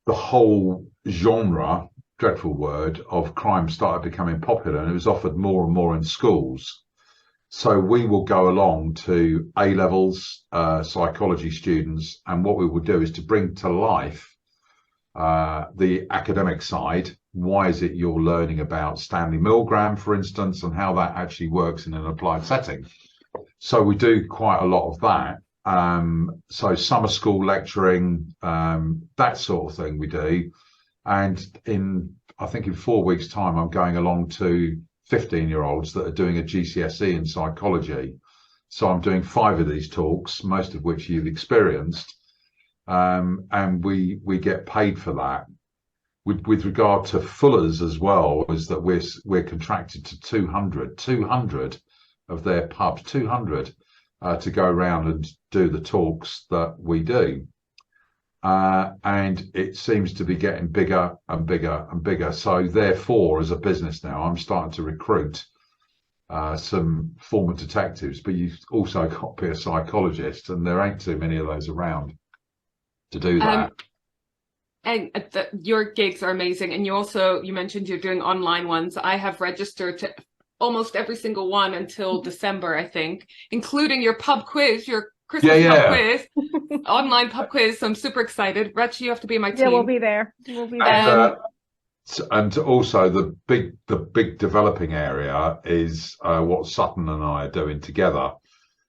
the whole genre, dreadful word, of crime started becoming popular, and it was offered more and more in schools. So we will go along to A-levels, psychology students, and what we will do is to bring to life the academic side. Why is it you're learning about Stanley Milgram, for instance, and how that actually works in an applied setting? So we do quite a lot of that. So summer school lecturing, that sort of thing we do. And I think in 4 weeks' time, I'm going along to 15-year-olds that are doing a GCSE in psychology. So I'm doing 5 of these talks, most of which you've experienced. And we get paid for that. With regard to Fuller's as well, is that we're contracted to 200 of their pubs, 200 to go around and do the talks that we do. And it seems to be getting bigger and bigger and bigger. So therefore, as a business now, I'm starting to recruit some former detectives, but you've also got to be a psychologist, and there ain't too many of those around to do that. And your gigs are amazing. And you mentioned you're doing online ones. I have registered to almost every single one until December, I think, including your pub quiz, your Christmas pub quiz, online pub quiz. So I'm super excited. Rach, you have to be my team. Yeah, we'll be there. We'll be there. And also the big developing area is what Sutton and I are doing together.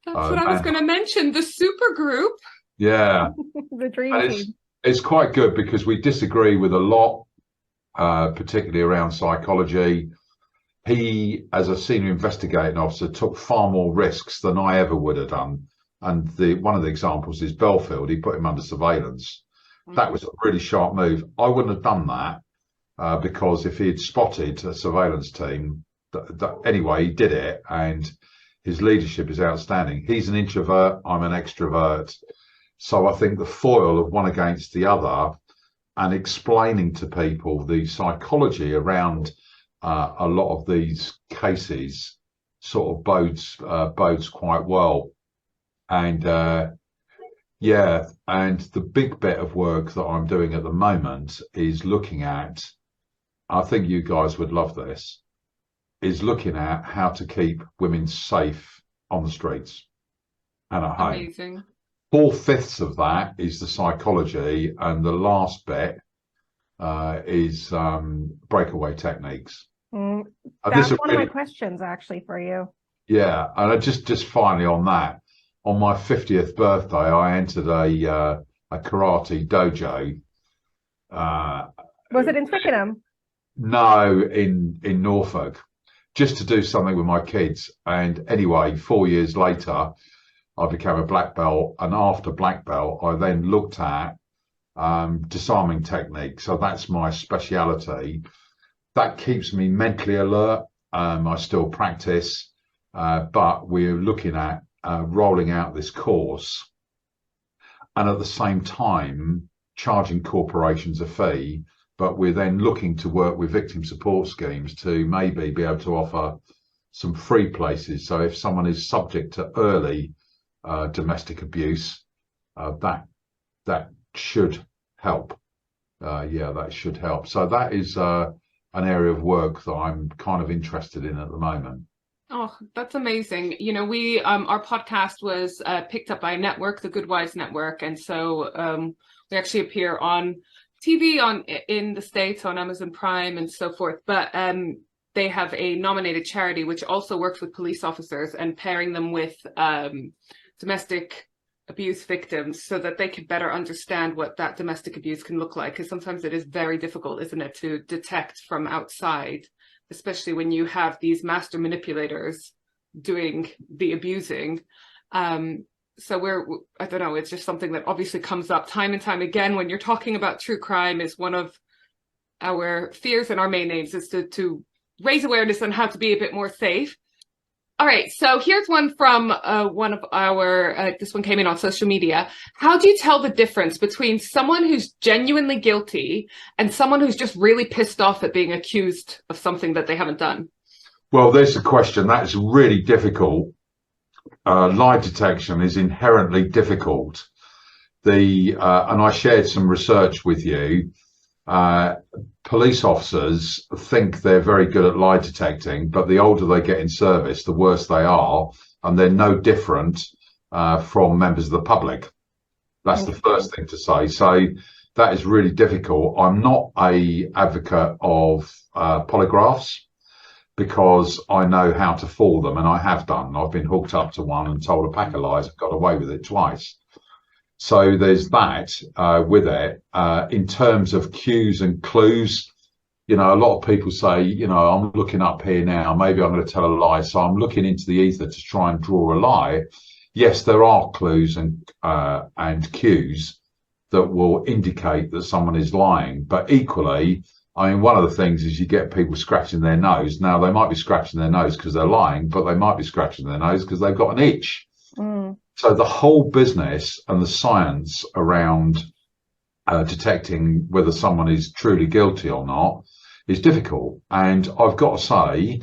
That's what I was going to mention, the super group. Yeah. The dream team. It's quite good, because we disagree with a lot, particularly around psychology. He, as a senior investigating officer, took far more risks than I ever would have done. And one of the examples is Bellfield. He put him under surveillance. That was a really sharp move. I wouldn't have done that because if he had spotted a surveillance team, anyway, he did it, and his leadership is outstanding. He's an introvert. I'm an extrovert. So I think the foil of one against the other, and explaining to people the psychology around a lot of these cases, sort of bodes quite well. And and the big bit of work that I'm doing at the moment is looking at, I think you guys would love this, is looking at how to keep women safe on the streets and at home. Amazing. 4/5 of that is the psychology, and the last bit is breakaway techniques. And That's one of my questions actually for you. Yeah, and I just finally on that, on my 50th birthday, I entered a karate dojo. Was it in Twickenham? No, in Norfolk, just to do something with my kids. And anyway, 4 years later, I became a black belt, and after black belt, I then looked at disarming techniques. So that's my speciality. That keeps me mentally alert. I still practice, but we're looking at rolling out this course, and at the same time charging corporations a fee. But we're then looking to work with victim support schemes to maybe be able to offer some free places. So if someone is subject to early domestic abuse, that should help. That should help. So that is an area of work that I'm kind of interested in at the moment. Oh, that's amazing. You know, we our podcast was picked up by a network, the Good Wives Network, and so we actually appear on TV in the States on Amazon Prime and so forth. But they have a nominated charity which also works with police officers and pairing them with domestic abuse victims so that they can better understand what that domestic abuse can look like. Because sometimes it is very difficult, isn't it, to detect from outside, especially when you have these master manipulators doing the abusing. So I don't know, it's just something that obviously comes up time and time again when you're talking about true crime. Is one of our fears and our main aims is to raise awareness on how to be a bit more safe. All right, so here's one from one of our, this one came in on social media. How do you tell the difference between someone who's genuinely guilty and someone who's just really pissed off at being accused of something that they haven't done? Well, there's a question that's really difficult. Lie detection is inherently difficult. And I shared some research with you. Police officers think they're very good at lie detecting, but the older they get in service, the worse they are, and they're no different from members of the public. That's the first thing to say. So that is really difficult. I'm not an advocate of polygraphs, because I know how to fool them, and I have done. I've been hooked up to one and told a pack of lies and got away with it twice. So there's that with it. In terms of cues and clues, you know, a lot of people say, you know, I'm looking up here now, maybe I'm going to tell a lie, so I'm looking into the ether to try and draw a lie. Yes, there are clues and cues that will indicate that someone is lying, but equally, I mean, one of the things is you get people scratching their nose. Now, they might be scratching their nose because they're lying, but they might be scratching their nose because they've got an itch. So the whole business and the science around detecting whether someone is truly guilty or not is difficult. And I've got to say,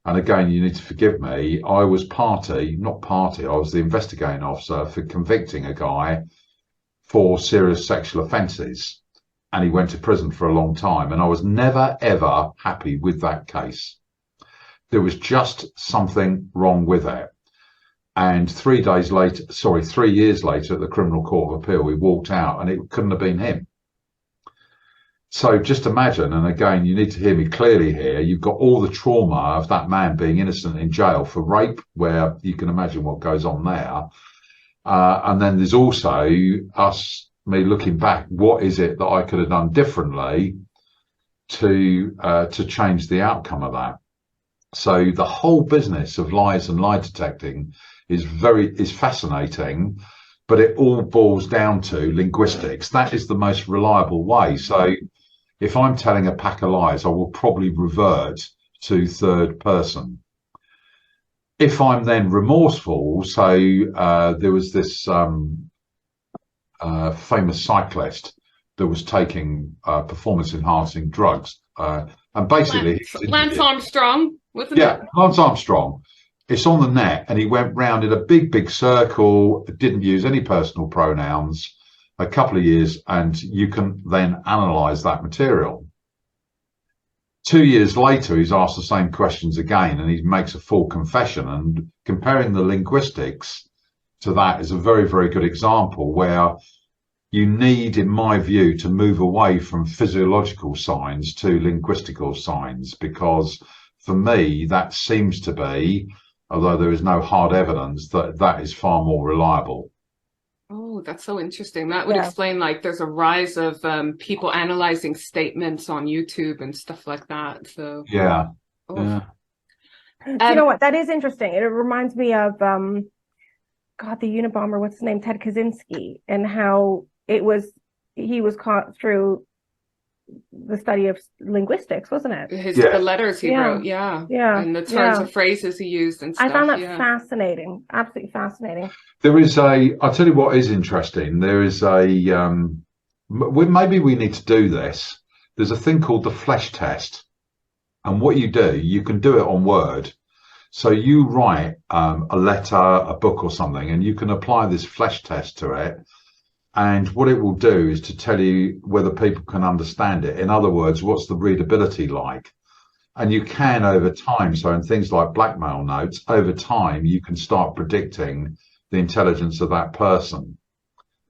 and again, you need to forgive me, I was I was the investigating officer for convicting a guy for serious sexual offences. And he went to prison for a long time. And I was never, ever happy with that case. There was just something wrong with it. And 3 years later, at the Criminal Court of Appeal, we walked out and it couldn't have been him. So just imagine, and again, you need to hear me clearly here, you've got all the trauma of that man being innocent in jail for rape, where you can imagine what goes on there. And then there's also me looking back, what is it that I could have done differently to change the outcome of that? So the whole business of lies and lie detecting is fascinating, but it all boils down to linguistics. That is the most reliable way. So if I'm telling a pack of lies, I will probably revert to third person. If I'm then remorseful, so there was this famous cyclist that was taking performance enhancing drugs, and basically Lance Armstrong, wasn't it? Yeah, Lance Armstrong. It's on the net, and he went round in a big circle, didn't use any personal pronouns, a couple of years, and you can then analyze that material. 2 years later, he's asked the same questions again, and he makes a full confession. And comparing the linguistics to that is a very, very good example where you need, in my view, to move away from physiological signs to linguistical signs, because for me, that seems to be, although there is no hard evidence, that that is far more reliable. Oh, that's so interesting. That would explain, like, there's a rise of people analyzing statements on YouTube and stuff like that. So Yeah. oh. Yeah. Do you know what? That is interesting. It reminds me of God, the Unabomber, what's his name? Ted Kaczynski, and how he was caught through the study of linguistics, wasn't it? The letters he wrote, and the turns of phrases he used and stuff. I found that fascinating, absolutely fascinating. There is I'll tell you what is interesting. There is maybe we need to do this. There's a thing called the flesh test. And what you do, you can do it on Word. So you write a letter, a book or something, and you can apply this flesh test to it. And what it will do is to tell you whether people can understand it. In other words, what's the readability like? And you can over time. So in things like blackmail notes, over time, you can start predicting the intelligence of that person,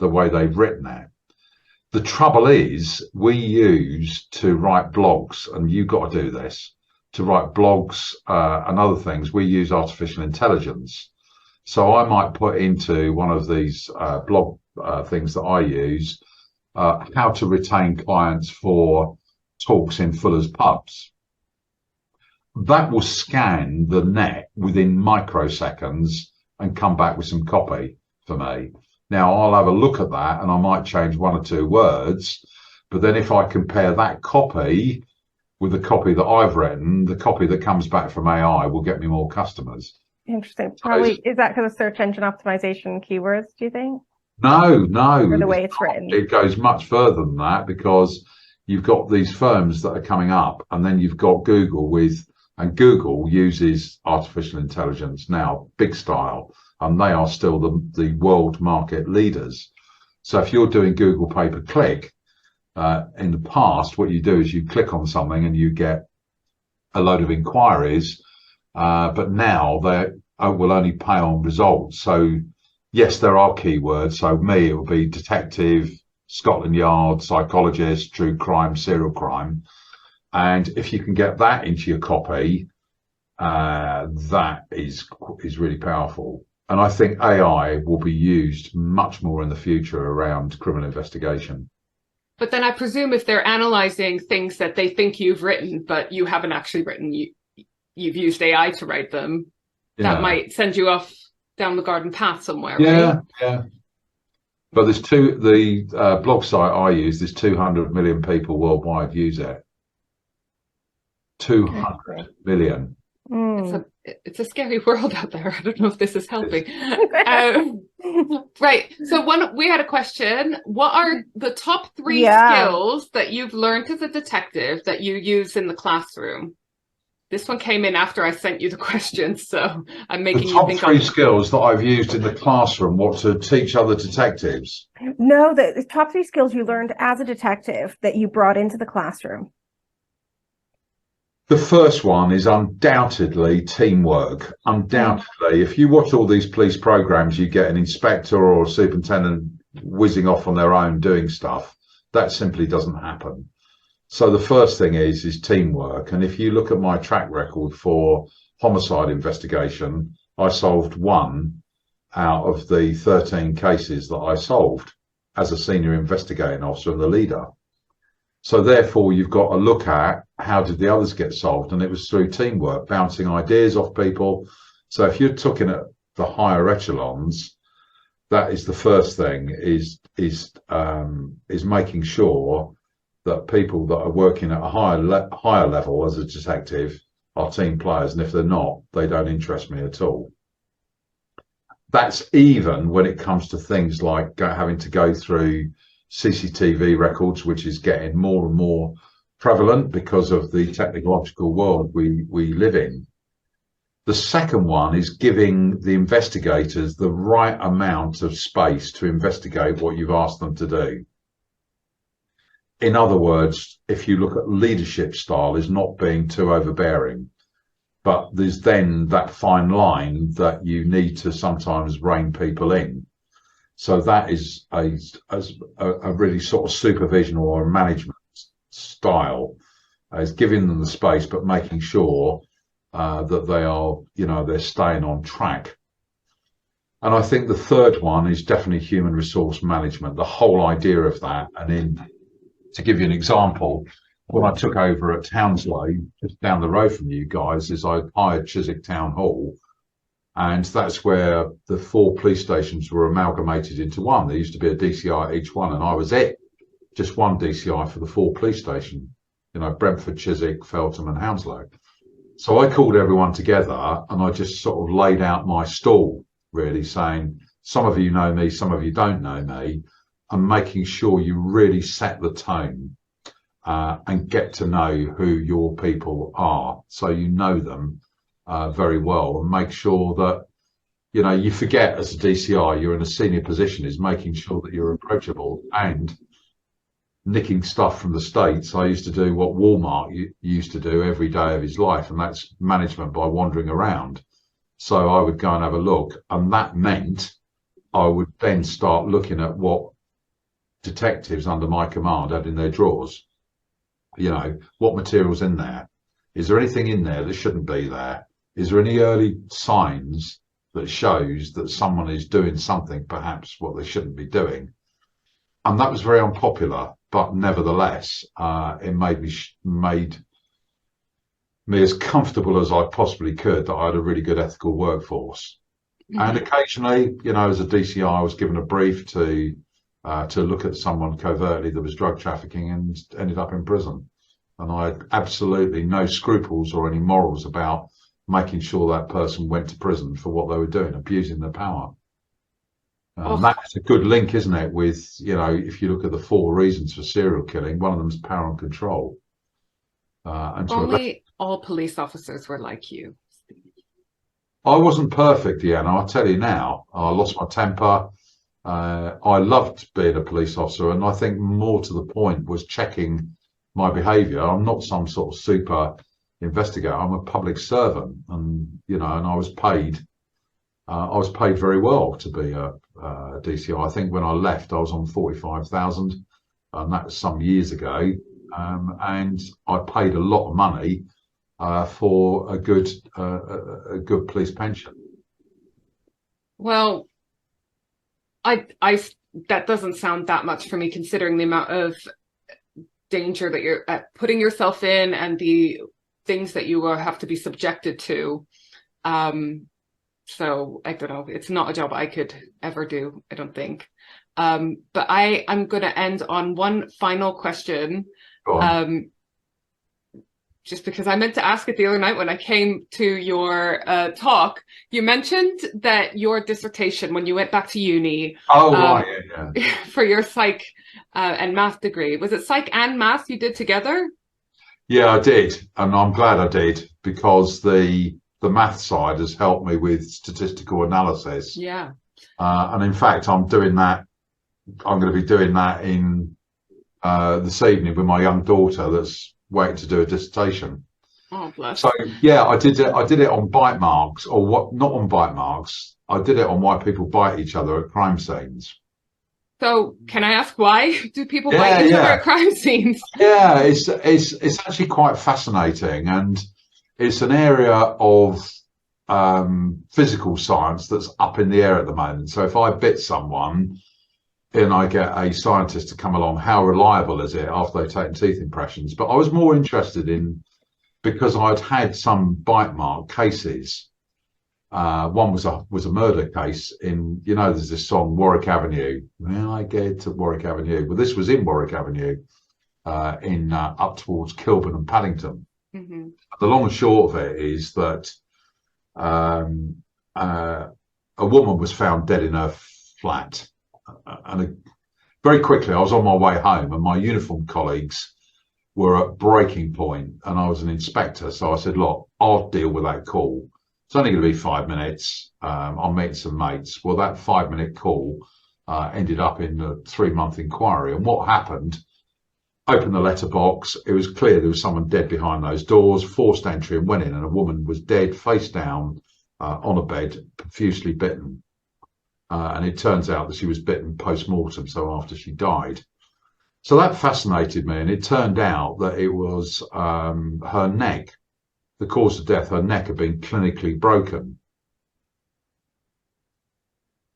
the way they've written it. The trouble is, we use to write blogs, and you've got to do this, to write blogs and other things, we use artificial intelligence. So I might put into one of these blog things that I use, how to retain clients for talks in Fuller's pubs. That will scan the net within microseconds and come back with some copy for me. Now, I'll have a look at that and I might change one or two words, but then if I compare that copy with the copy that I've written, the copy that comes back from AI will get me more customers. Interesting. Probably, is that because of search engine optimization keywords, do you think? No. Or the way it's written? It goes much further than that, because you've got these firms that are coming up, and then you've got Google and Google uses artificial intelligence now, big style. And they are still the world market leaders. So if you're doing Google pay-per-click, in the past, what you do is you click on something and you get a load of inquiries, but now they will only pay on results. So yes, there are keywords. So me, it will be detective, Scotland Yard, psychologist, true crime, serial crime. And if you can get that into your copy, that is really powerful. And I think AI will be used much more in the future around criminal investigation. But then I presume if they're analyzing things that they think you've written, but you haven't actually written, you've used AI to write them, that might send you off down the garden path somewhere, right? Yeah. But there's the blog site I use, there's 200 million people worldwide use it. 200 million. It's a scary world out there. I don't know if this is helping. Right. So we had a question. What are the top 3 skills that you've learned as a detective that you use in the classroom? This one came in after I sent you the questions, so I'm making you think. The top 3 skills that I've used in the classroom, what, to teach other detectives? No, the top 3 skills you learned as a detective that you brought into the classroom. The first one is undoubtedly teamwork. Undoubtedly, if you watch all these police programs, you get an inspector or a superintendent whizzing off on their own doing stuff. That simply doesn't happen. So the first thing is teamwork. And if you look at my track record for homicide investigation, I solved 1 out of the 13 cases that I solved as a senior investigating officer and the leader. So therefore, you've got to look at how did the others get solved, and it was through teamwork, bouncing ideas off people. So if you're talking at the higher echelons, that is the first thing: is making sure that people that are working at a higher level as a detective are team players, and if they're not, they don't interest me at all. That's even when it comes to things like having to go through CCTV records, which is getting more and more prevalent because of the technological world we live in. The second one is giving the investigators the right amount of space to investigate what you've asked them to do. In other words, if you look at leadership style, is not being too overbearing, but there's then that fine line that you need to sometimes rein people in. So that is a really sort of supervision or a management style, is giving them the space, but making sure that they are, they're staying on track. And I think the third one is definitely human resource management, the whole idea of that. And to give you an example, when I took over at Hounslow, just down the road from you guys, is I hired Chiswick Town Hall. And that's where the 4 police stations were amalgamated into one. There used to be a DCI at each one, and I was it. Just one DCI for the 4 police stations, Brentford, Chiswick, Feltham and Hounslow. So I called everyone together and I just sort of laid out my stall, really saying, some of you know me, some of you don't know me, and making sure you really set the tone and get to know who your people are, so you know them very well, and make sure that, you forget as a DCI, you're in a senior position, is making sure that you're approachable and nicking stuff from the States. I used to do what Walmart used to do every day of his life, and that's management by wandering around. So I would go and have a look, and that meant I would then start looking at what detectives under my command had in their drawers. What material's in there? Is there anything in there that shouldn't be there? Is there any early signs that shows that someone is doing something, perhaps what they shouldn't be doing? And that was very unpopular, but nevertheless, it made me as comfortable as I possibly could that I had a really good ethical workforce. Mm-hmm. And occasionally, as a DCI, I was given a brief to look at someone covertly that was drug trafficking and ended up in prison. And I had absolutely no scruples or any morals about making sure that person went to prison for what they were doing, abusing their power. And that's a good link, isn't it, with, if you look at the 4 reasons for serial killing, one of them is power and control. And only all police officers were like you. I wasn't perfect, Deanna, I'll tell you now. I lost my temper. I loved being a police officer, and I think more to the point was checking my behaviour. I'm not some sort of super investigator. I'm a public servant, and and I was paid very well to be a DCI. I think when I left, I was on 45,000, and that was some years ago. And I paid a lot of money for a good police pension. Well, I that doesn't sound that much for me, considering the amount of danger that you're putting yourself in and the things that you will have to be subjected to. So I don't know, it's not a job I could ever do, I don't think. But I'm going to end on one final question. Just because I meant to ask it the other night when I came to your talk. You mentioned that your dissertation, when you went back to uni, for your psych and math degree, was it psych and math you did together? Yeah, I did, and I'm glad I did, because the math side has helped me with statistical analysis. Yeah. And in fact, I'm doing that. I'm going to be doing that in this evening with my young daughter that's waiting to do a dissertation. Oh, bless. So yeah, I did it on bite marks, or what? Not on bite marks. I did it on why people bite each other at crime scenes. So can I ask, why do people bite each other at crime scenes? Yeah, it's actually quite fascinating, and it's an area of physical science that's up in the air at the moment. So if I bit someone and I get a scientist to come along, how reliable is it after they've taken teeth impressions? But I was more interested in, because I'd had some bite mark cases. One was a murder case in, there's this song Warwick Avenue. When I get to Warwick Avenue, well, this was in Warwick Avenue, in up towards Kilburn and Paddington. Mm-hmm. The long and short of it is that a woman was found dead in her flat. And very quickly, I was on my way home, and my uniformed colleagues were at breaking point, and I was an inspector. So I said, look, I'll deal with that call. It's only going to be 5 minutes. I'll meet some mates. Well, that 5-minute call ended up in a 3-month inquiry. And what happened? Opened the letterbox. It was clear there was someone dead behind those doors. Forced entry and went in, and a woman was dead, face down, on a bed, profusely bitten. and it turns out that she was bitten post-mortem, so after she died. So that fascinated me, and it turned out that it was her neck, the cause of death. Her neck had been clinically broken.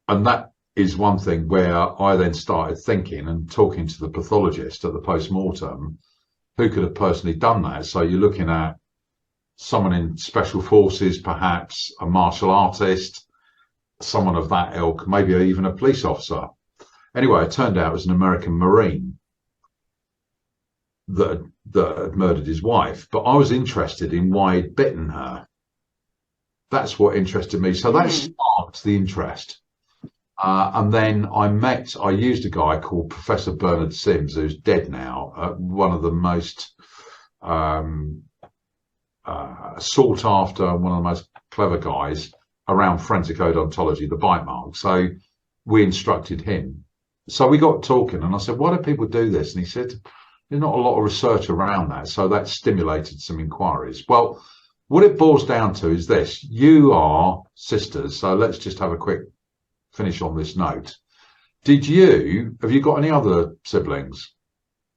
And that is one thing where I then started thinking and talking to the pathologist at the post-mortem, who could have personally done that. So you're looking at someone in special forces, perhaps a martial artist, someone of that ilk, maybe even a police officer. Anyway, it turned out it was an American Marine that had murdered his wife. But I was interested in why he'd bitten her. That's what interested me. So that sparked the interest. And then I used a guy called Professor Bernard Sims, who's dead now, one of the most sought after and one of the most clever guys around forensic odontology, the bite mark. So we instructed him. So we got talking, and I said, why do people do this? And he said, there's not a lot of research around that. So that stimulated some inquiries. Well, what it boils down to is this. You are sisters. So let's just have a quick finish on this note. Have you got any other siblings?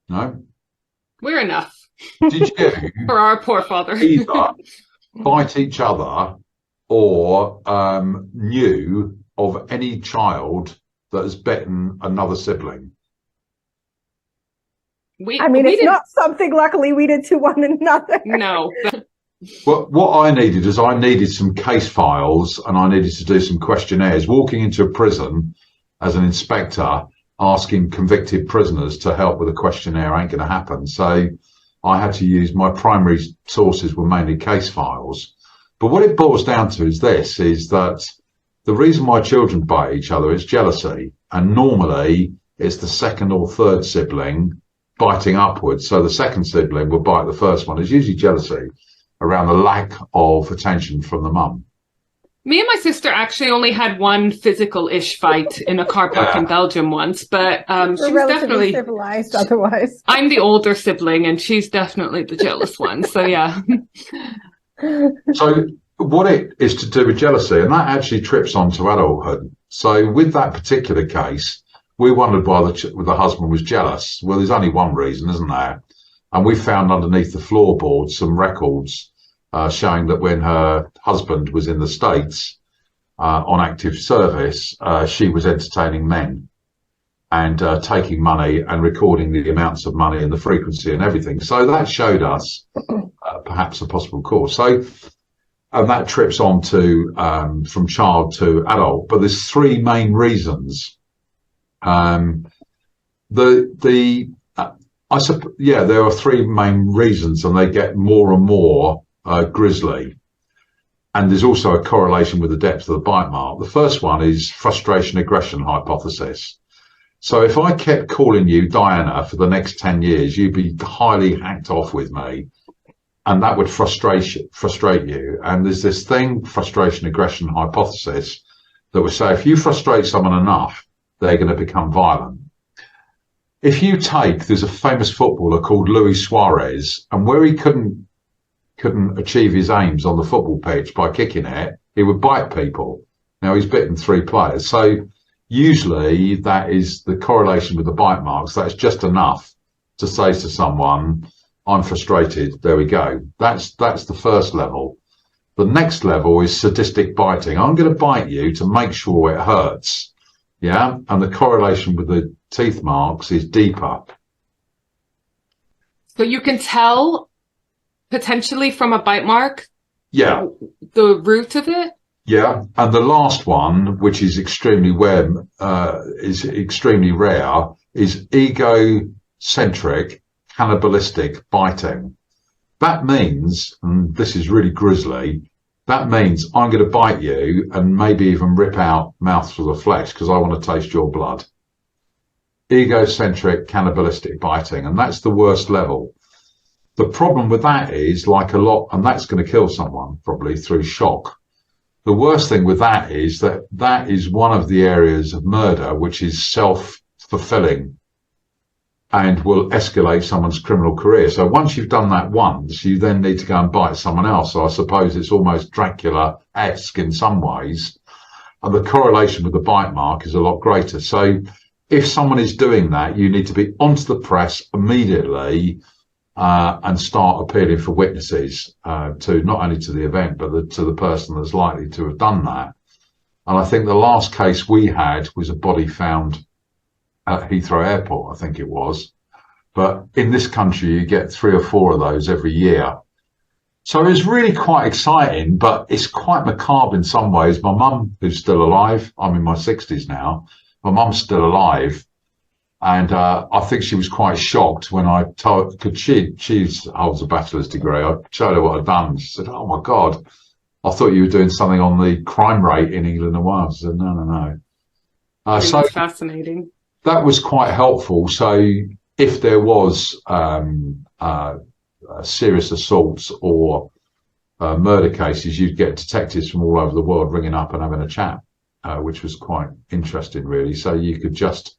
No? We're enough. Did you for our poor father either bite each other or knew of any child that has bitten another sibling? It's not something luckily we did to one another. No. Well, what I needed is I needed some case files, and I needed to do some questionnaires. Walking into a prison as an inspector, asking convicted prisoners to help with a questionnaire ain't going to happen. So I had to use my primary sources were mainly case files. But what it boils down to is this, is that the reason why children bite each other is jealousy. And normally it's the second or third sibling biting upwards. So the second sibling will bite the first one. It's usually jealousy around the lack of attention from the mum. Me and my sister actually only had one physical-ish fight in a car park in Belgium once, but she was definitely civilized otherwise. I'm the older sibling, and she's definitely the jealous one. So yeah. So what it is to do with jealousy, and that actually trips onto adulthood. So with that particular case, we wondered why the husband was jealous. Well, there's only one reason, isn't there? And we found underneath the floorboard some records showing that when her husband was in the States on active service, she was entertaining men and taking money and recording the amounts of money and the frequency and everything. So that showed us perhaps a possible cause. So and that trips on to from child to adult. But there's three main reasons. There are three main reasons, and they get more and more grisly. And there's also a correlation with the depth of the bite mark. The first one is frustration aggression hypothesis. So if I kept calling you Diana for the next 10 years, you'd be highly hacked off with me, and that would frustrate you. And there's this thing, frustration aggression hypothesis, that would say if you frustrate someone enough, they're going to become violent. If you there's a famous footballer called Luis Suarez, and where he couldn't achieve his aims on the football pitch by kicking it, he would bite people. Now he's bitten 3 players. So usually that is the correlation with the bite marks. That's just enough to say to someone, I'm frustrated. There we go. That's the first level. The next level is sadistic biting. I'm going to bite you to make sure it hurts. Yeah. And the correlation with the teeth marks is deeper. So you can tell potentially from a bite mark? Yeah. The root of it? Yeah. And the last one, which is extremely rare, is egocentric cannibalistic biting. That means, and this is really grisly, that means I'm going to bite you and maybe even rip out mouthfuls of flesh because I want to taste your blood. Egocentric cannibalistic biting, and that's the worst level. The problem with that is, like a lot, and that's going to kill someone probably through shock. The worst thing with that is that is one of the areas of murder which is self-fulfilling and will escalate someone's criminal career. So once you've done that once, you then need to go and bite someone else. So I suppose it's almost Dracula-esque in some ways. and the correlation with the bite mark is a lot greater. So if someone is doing that, you need to be onto the press immediately and start appealing for witnesses to not only to the event, but to the person that's likely to have done that. And I think the last case we had was a body found at Heathrow Airport, I think it was. But in this country, you get 3 or 4 of those every year. So it was really quite exciting, but it's quite macabre in some ways. My mum, who's still alive, I'm in my 60s now, my mum's still alive. And I think she was quite shocked when I told, because she holds a bachelor's degree. I showed her what I'd done. She said, "Oh my God, I thought you were doing something on the crime rate in England and Wales." I said, no. So That's fascinating. That was quite helpful. So if there was serious assaults or murder cases, you'd get detectives from all over the world ringing up and having a chat, which was quite interesting, really. So you could just,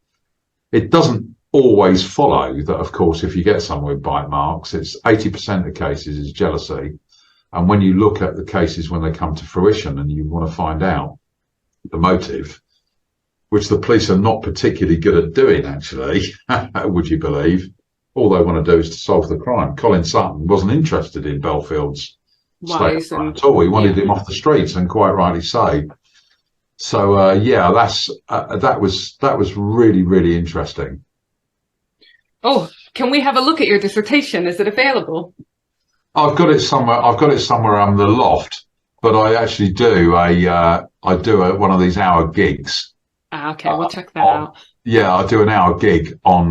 it doesn't always follow that, of course, if you get someone with bite marks, it's 80% of cases is jealousy. And when you look at the cases when they come to fruition and you want to find out the motive, which the police are not particularly good at doing, actually, would you believe? All they want to do is to solve the crime. Colin Sutton wasn't interested in Bellfield's state at all. He wanted him off the streets, and quite rightly so. So yeah, that was really, really interesting. Oh, can we have a look at your dissertation? Is it available? I've got it somewhere. I've got it somewhere on the loft, but I actually do one of these hour gigs. Okay, we'll check that out. Yeah, I do an hour gig on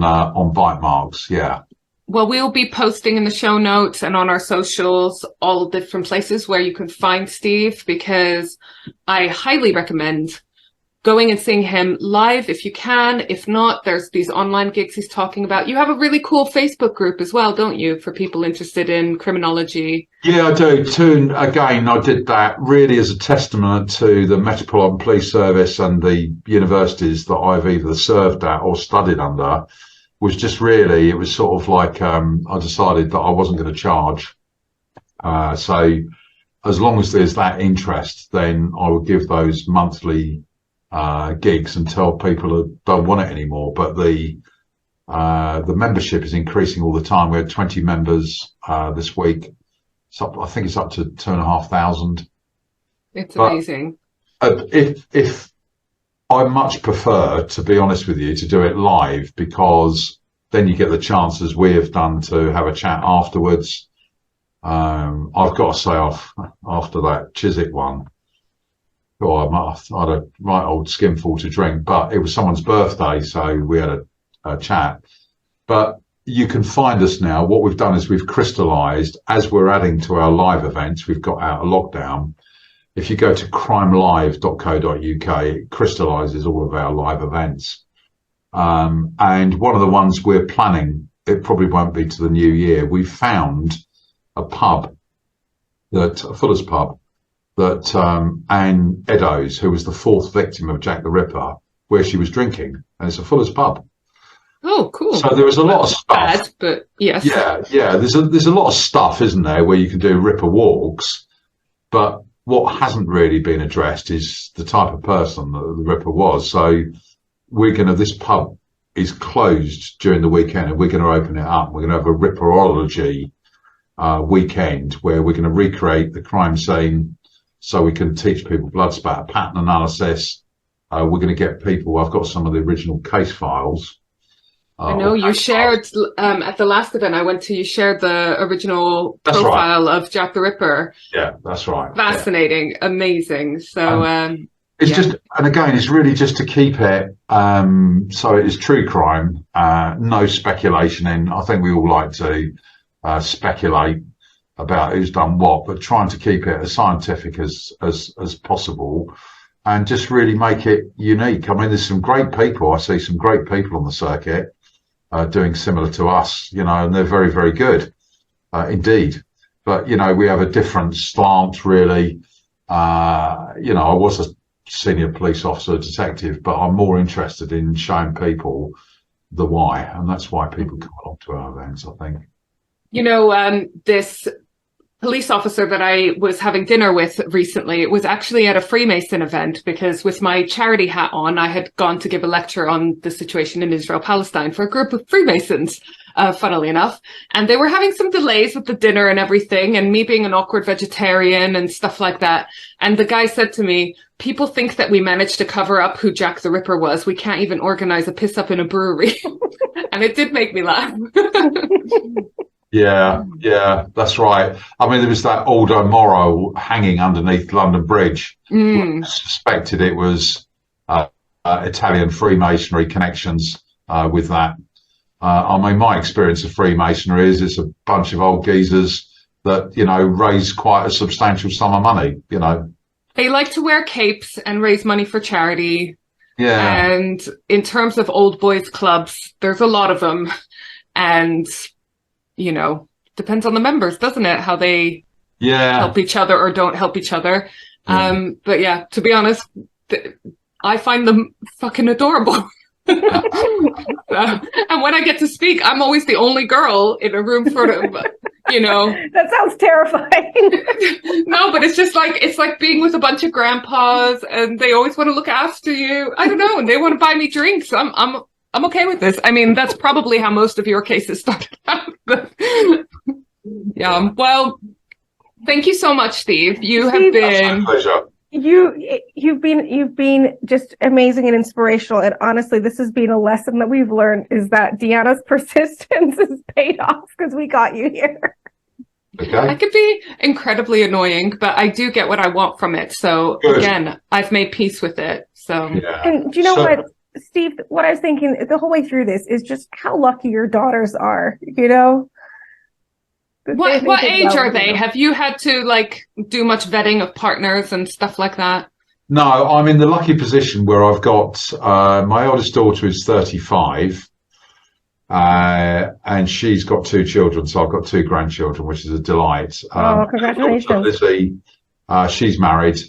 bite marks. Yeah. Well, we'll be posting in the show notes and on our socials all different places where you can find Steve, because I highly recommend going and seeing him live if you can. If not, there's these online gigs he's talking about. You have a really cool Facebook group as well, don't you, for people interested in criminology? Yeah, I do. Too, again, I did that really as a testament to the Metropolitan Police Service and the universities that I've either served at or studied under. Was just really, it was sort of like I decided that I wasn't going to charge. So as long as there's that interest, then I would give those monthly gigs until people don't want it anymore. But the membership is increasing all the time. We had 20 members this week. I think it's up to 2,500. It's amazing. If I much prefer, to be honest with you, to do it live, because then you get the chance, as we have done, to have a chat afterwards. I've got to say, after that Chiswick one, I had a right old skinful to drink, but it was someone's birthday, so we had a chat. But you can find us now. What we've done is we've crystallised, as we're adding to our live events, we've got out of lockdown. If you go to crimelive.co.uk, it crystallises all of our live events. And one of the ones we're planning, it probably won't be to the new year, we found a pub, a Fuller's pub, that Anne Eddowes, who was the 4th victim of Jack the Ripper, where she was drinking. And it's a Fuller's pub. Oh, cool. So there was a lot of stuff. Bad, but yes. Yeah. There's a lot of stuff, isn't there, where you can do Ripper walks, but what hasn't really been addressed is the type of person that the Ripper was. So this pub is closed during the weekend, and we're going to open it up. We're going to have a Ripperology weekend where we're going to recreate the crime scene, so we can teach people blood spatter pattern analysis. We're going to get people. I've got some of the original case files. I know you shared at the last event I went to, you shared the original profile of Jack the Ripper. Yeah, that's right. Fascinating, amazing. So it's just, and again, it's really just to keep it so it is true crime, no speculation in. I think we all like to speculate about who's done what, but trying to keep it as scientific as possible, and just really make it unique. I mean, there's some great people. I see some great people on the circuit doing similar to us, and they're very, very good indeed. But, we have a different slant, really. I was a senior police officer, detective, but I'm more interested in showing people the why, and that's why people come along to our events, I think. This police officer that I was having dinner with recently, it was actually at a Freemason event, because with my charity hat on, I had gone to give a lecture on the situation in Israel-Palestine for a group of Freemasons, funnily enough. And they were having some delays with the dinner and everything, and me being an awkward vegetarian and stuff like that. And the guy said to me, people think that we managed to cover up who Jack the Ripper was. We can't even organize a piss up in a brewery. And it did make me laugh. Yeah, that's right. I mean, there was that old Moro hanging underneath London Bridge. I suspected it was Italian Freemasonry connections with that. I mean, my experience of Freemasonry is it's a bunch of old geezers that, you know, raise quite a substantial sum of money, you know. They like to wear capes and raise money for charity. Yeah. And in terms of old boys clubs, there's a lot of them. And, you know, depends on the members, doesn't it? How they help each other or don't help each other. But yeah, to be honest, I find them fucking adorable. And when I get to speak, I'm always the only girl in a room full of, you know. That sounds terrifying. No, but it's just like, it's like being with a bunch of grandpas, and they always want to look after you. I don't know, and they want to buy me drinks. I'm okay with this. I mean, that's probably how most of your cases started out. Yeah. Well, thank you so much, Steve. You have been. My pleasure. You've been just amazing and inspirational, and honestly, this has been a lesson that we've learned, is that Deanna's persistence is paid off, because we got you here. Okay. I could be incredibly annoying, but I do get what I want from it. So Good. Again, I've made peace with it. So And do you know what, Steve? What I was thinking the whole way through this is just how lucky your daughters are. You know. What age are they? Have you had to like do much vetting of partners and stuff like that? No, I'm in the lucky position where I've got my oldest daughter is 35, and she's got 2 children, so I've got 2 grandchildren, which is a delight. Congratulations! Lizzie, she's married.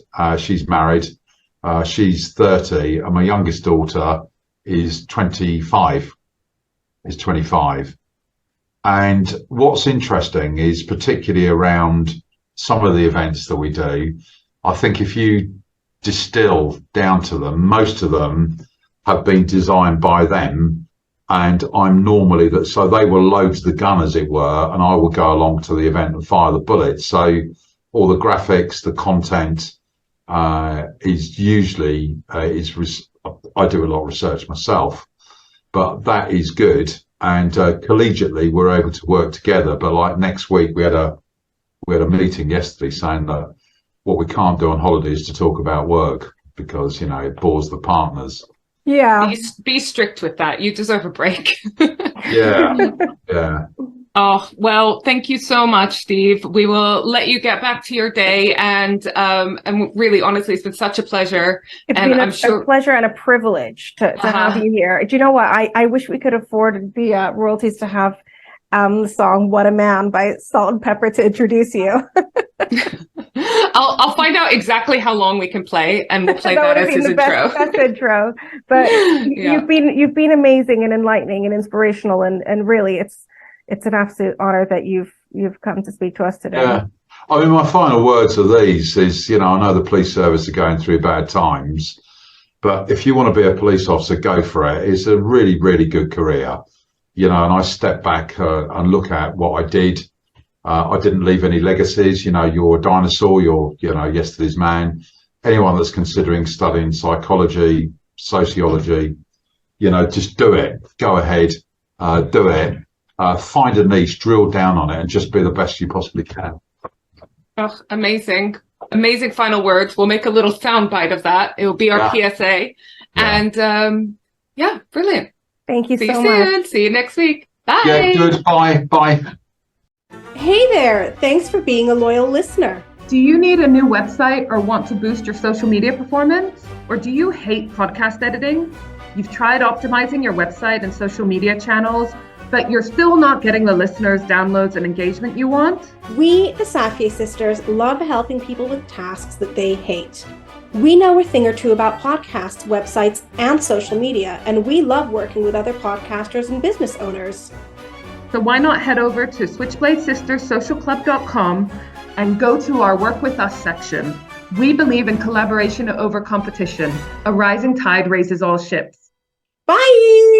She's 30, and my youngest daughter is 25. And what's interesting is, particularly around some of the events that we do, I think if you distill down to them, most of them have been designed by them, and I'm normally that, so they will load the gun, as it were, and I will go along to the event and fire the bullets. So all the graphics, the content is usually I do a lot of research myself, but that is good. And collegiately, we're able to work together. But like next week, we had a meeting yesterday saying that what we can't do on holiday is to talk about work, because, you know, it bores the partners. Yeah. Be strict with that. You deserve a break. Yeah. Oh, well, thank you so much, Steve. We will let you get back to your day. And really, honestly, it's been such a pleasure. It's and been I'm sure a pleasure and a privilege to have you here. Do you know what? I wish we could afford the royalties to have the song "What a Man" by Salt and Pepper to introduce you. I'll find out exactly how long we can play, and we'll play that as his intro. Best intro. But you've been amazing and enlightening and inspirational, and really, it's an absolute honor that you've come to speak to us today. Yeah. I mean, my final words of these is, you know, I know the police service are going through bad times, but if you want to be a police officer, go for it. It's a really, really good career, you know, and I step back and look at what I did. I didn't leave any legacies. You know, you're a dinosaur, you're, you know, yesterday's man. Anyone that's considering studying psychology, sociology, you know, just do it. Go ahead, do it. Find a niche, drill down on it, and just be the best you possibly can. Oh, amazing. Amazing final words. We'll make a little soundbite of that. It will be our PSA. Yeah. And brilliant. Thank you so much. See you soon. See you next week. Bye. Yeah, good. Bye. Hey there. Thanks for being a loyal listener. Do you need a new website or want to boost your social media performance? Or do you hate podcast editing? You've tried optimizing your website and social media channels, but you're still not getting the listeners, downloads, and engagement you want? We, the Safier sisters, love helping people with tasks that they hate. We know a thing or two about podcasts, websites, and social media, and we love working with other podcasters and business owners. So why not head over to switchbladesisterssocialclub.com, and go to our Work With Us section. We believe in collaboration over competition. A rising tide raises all ships. Bye.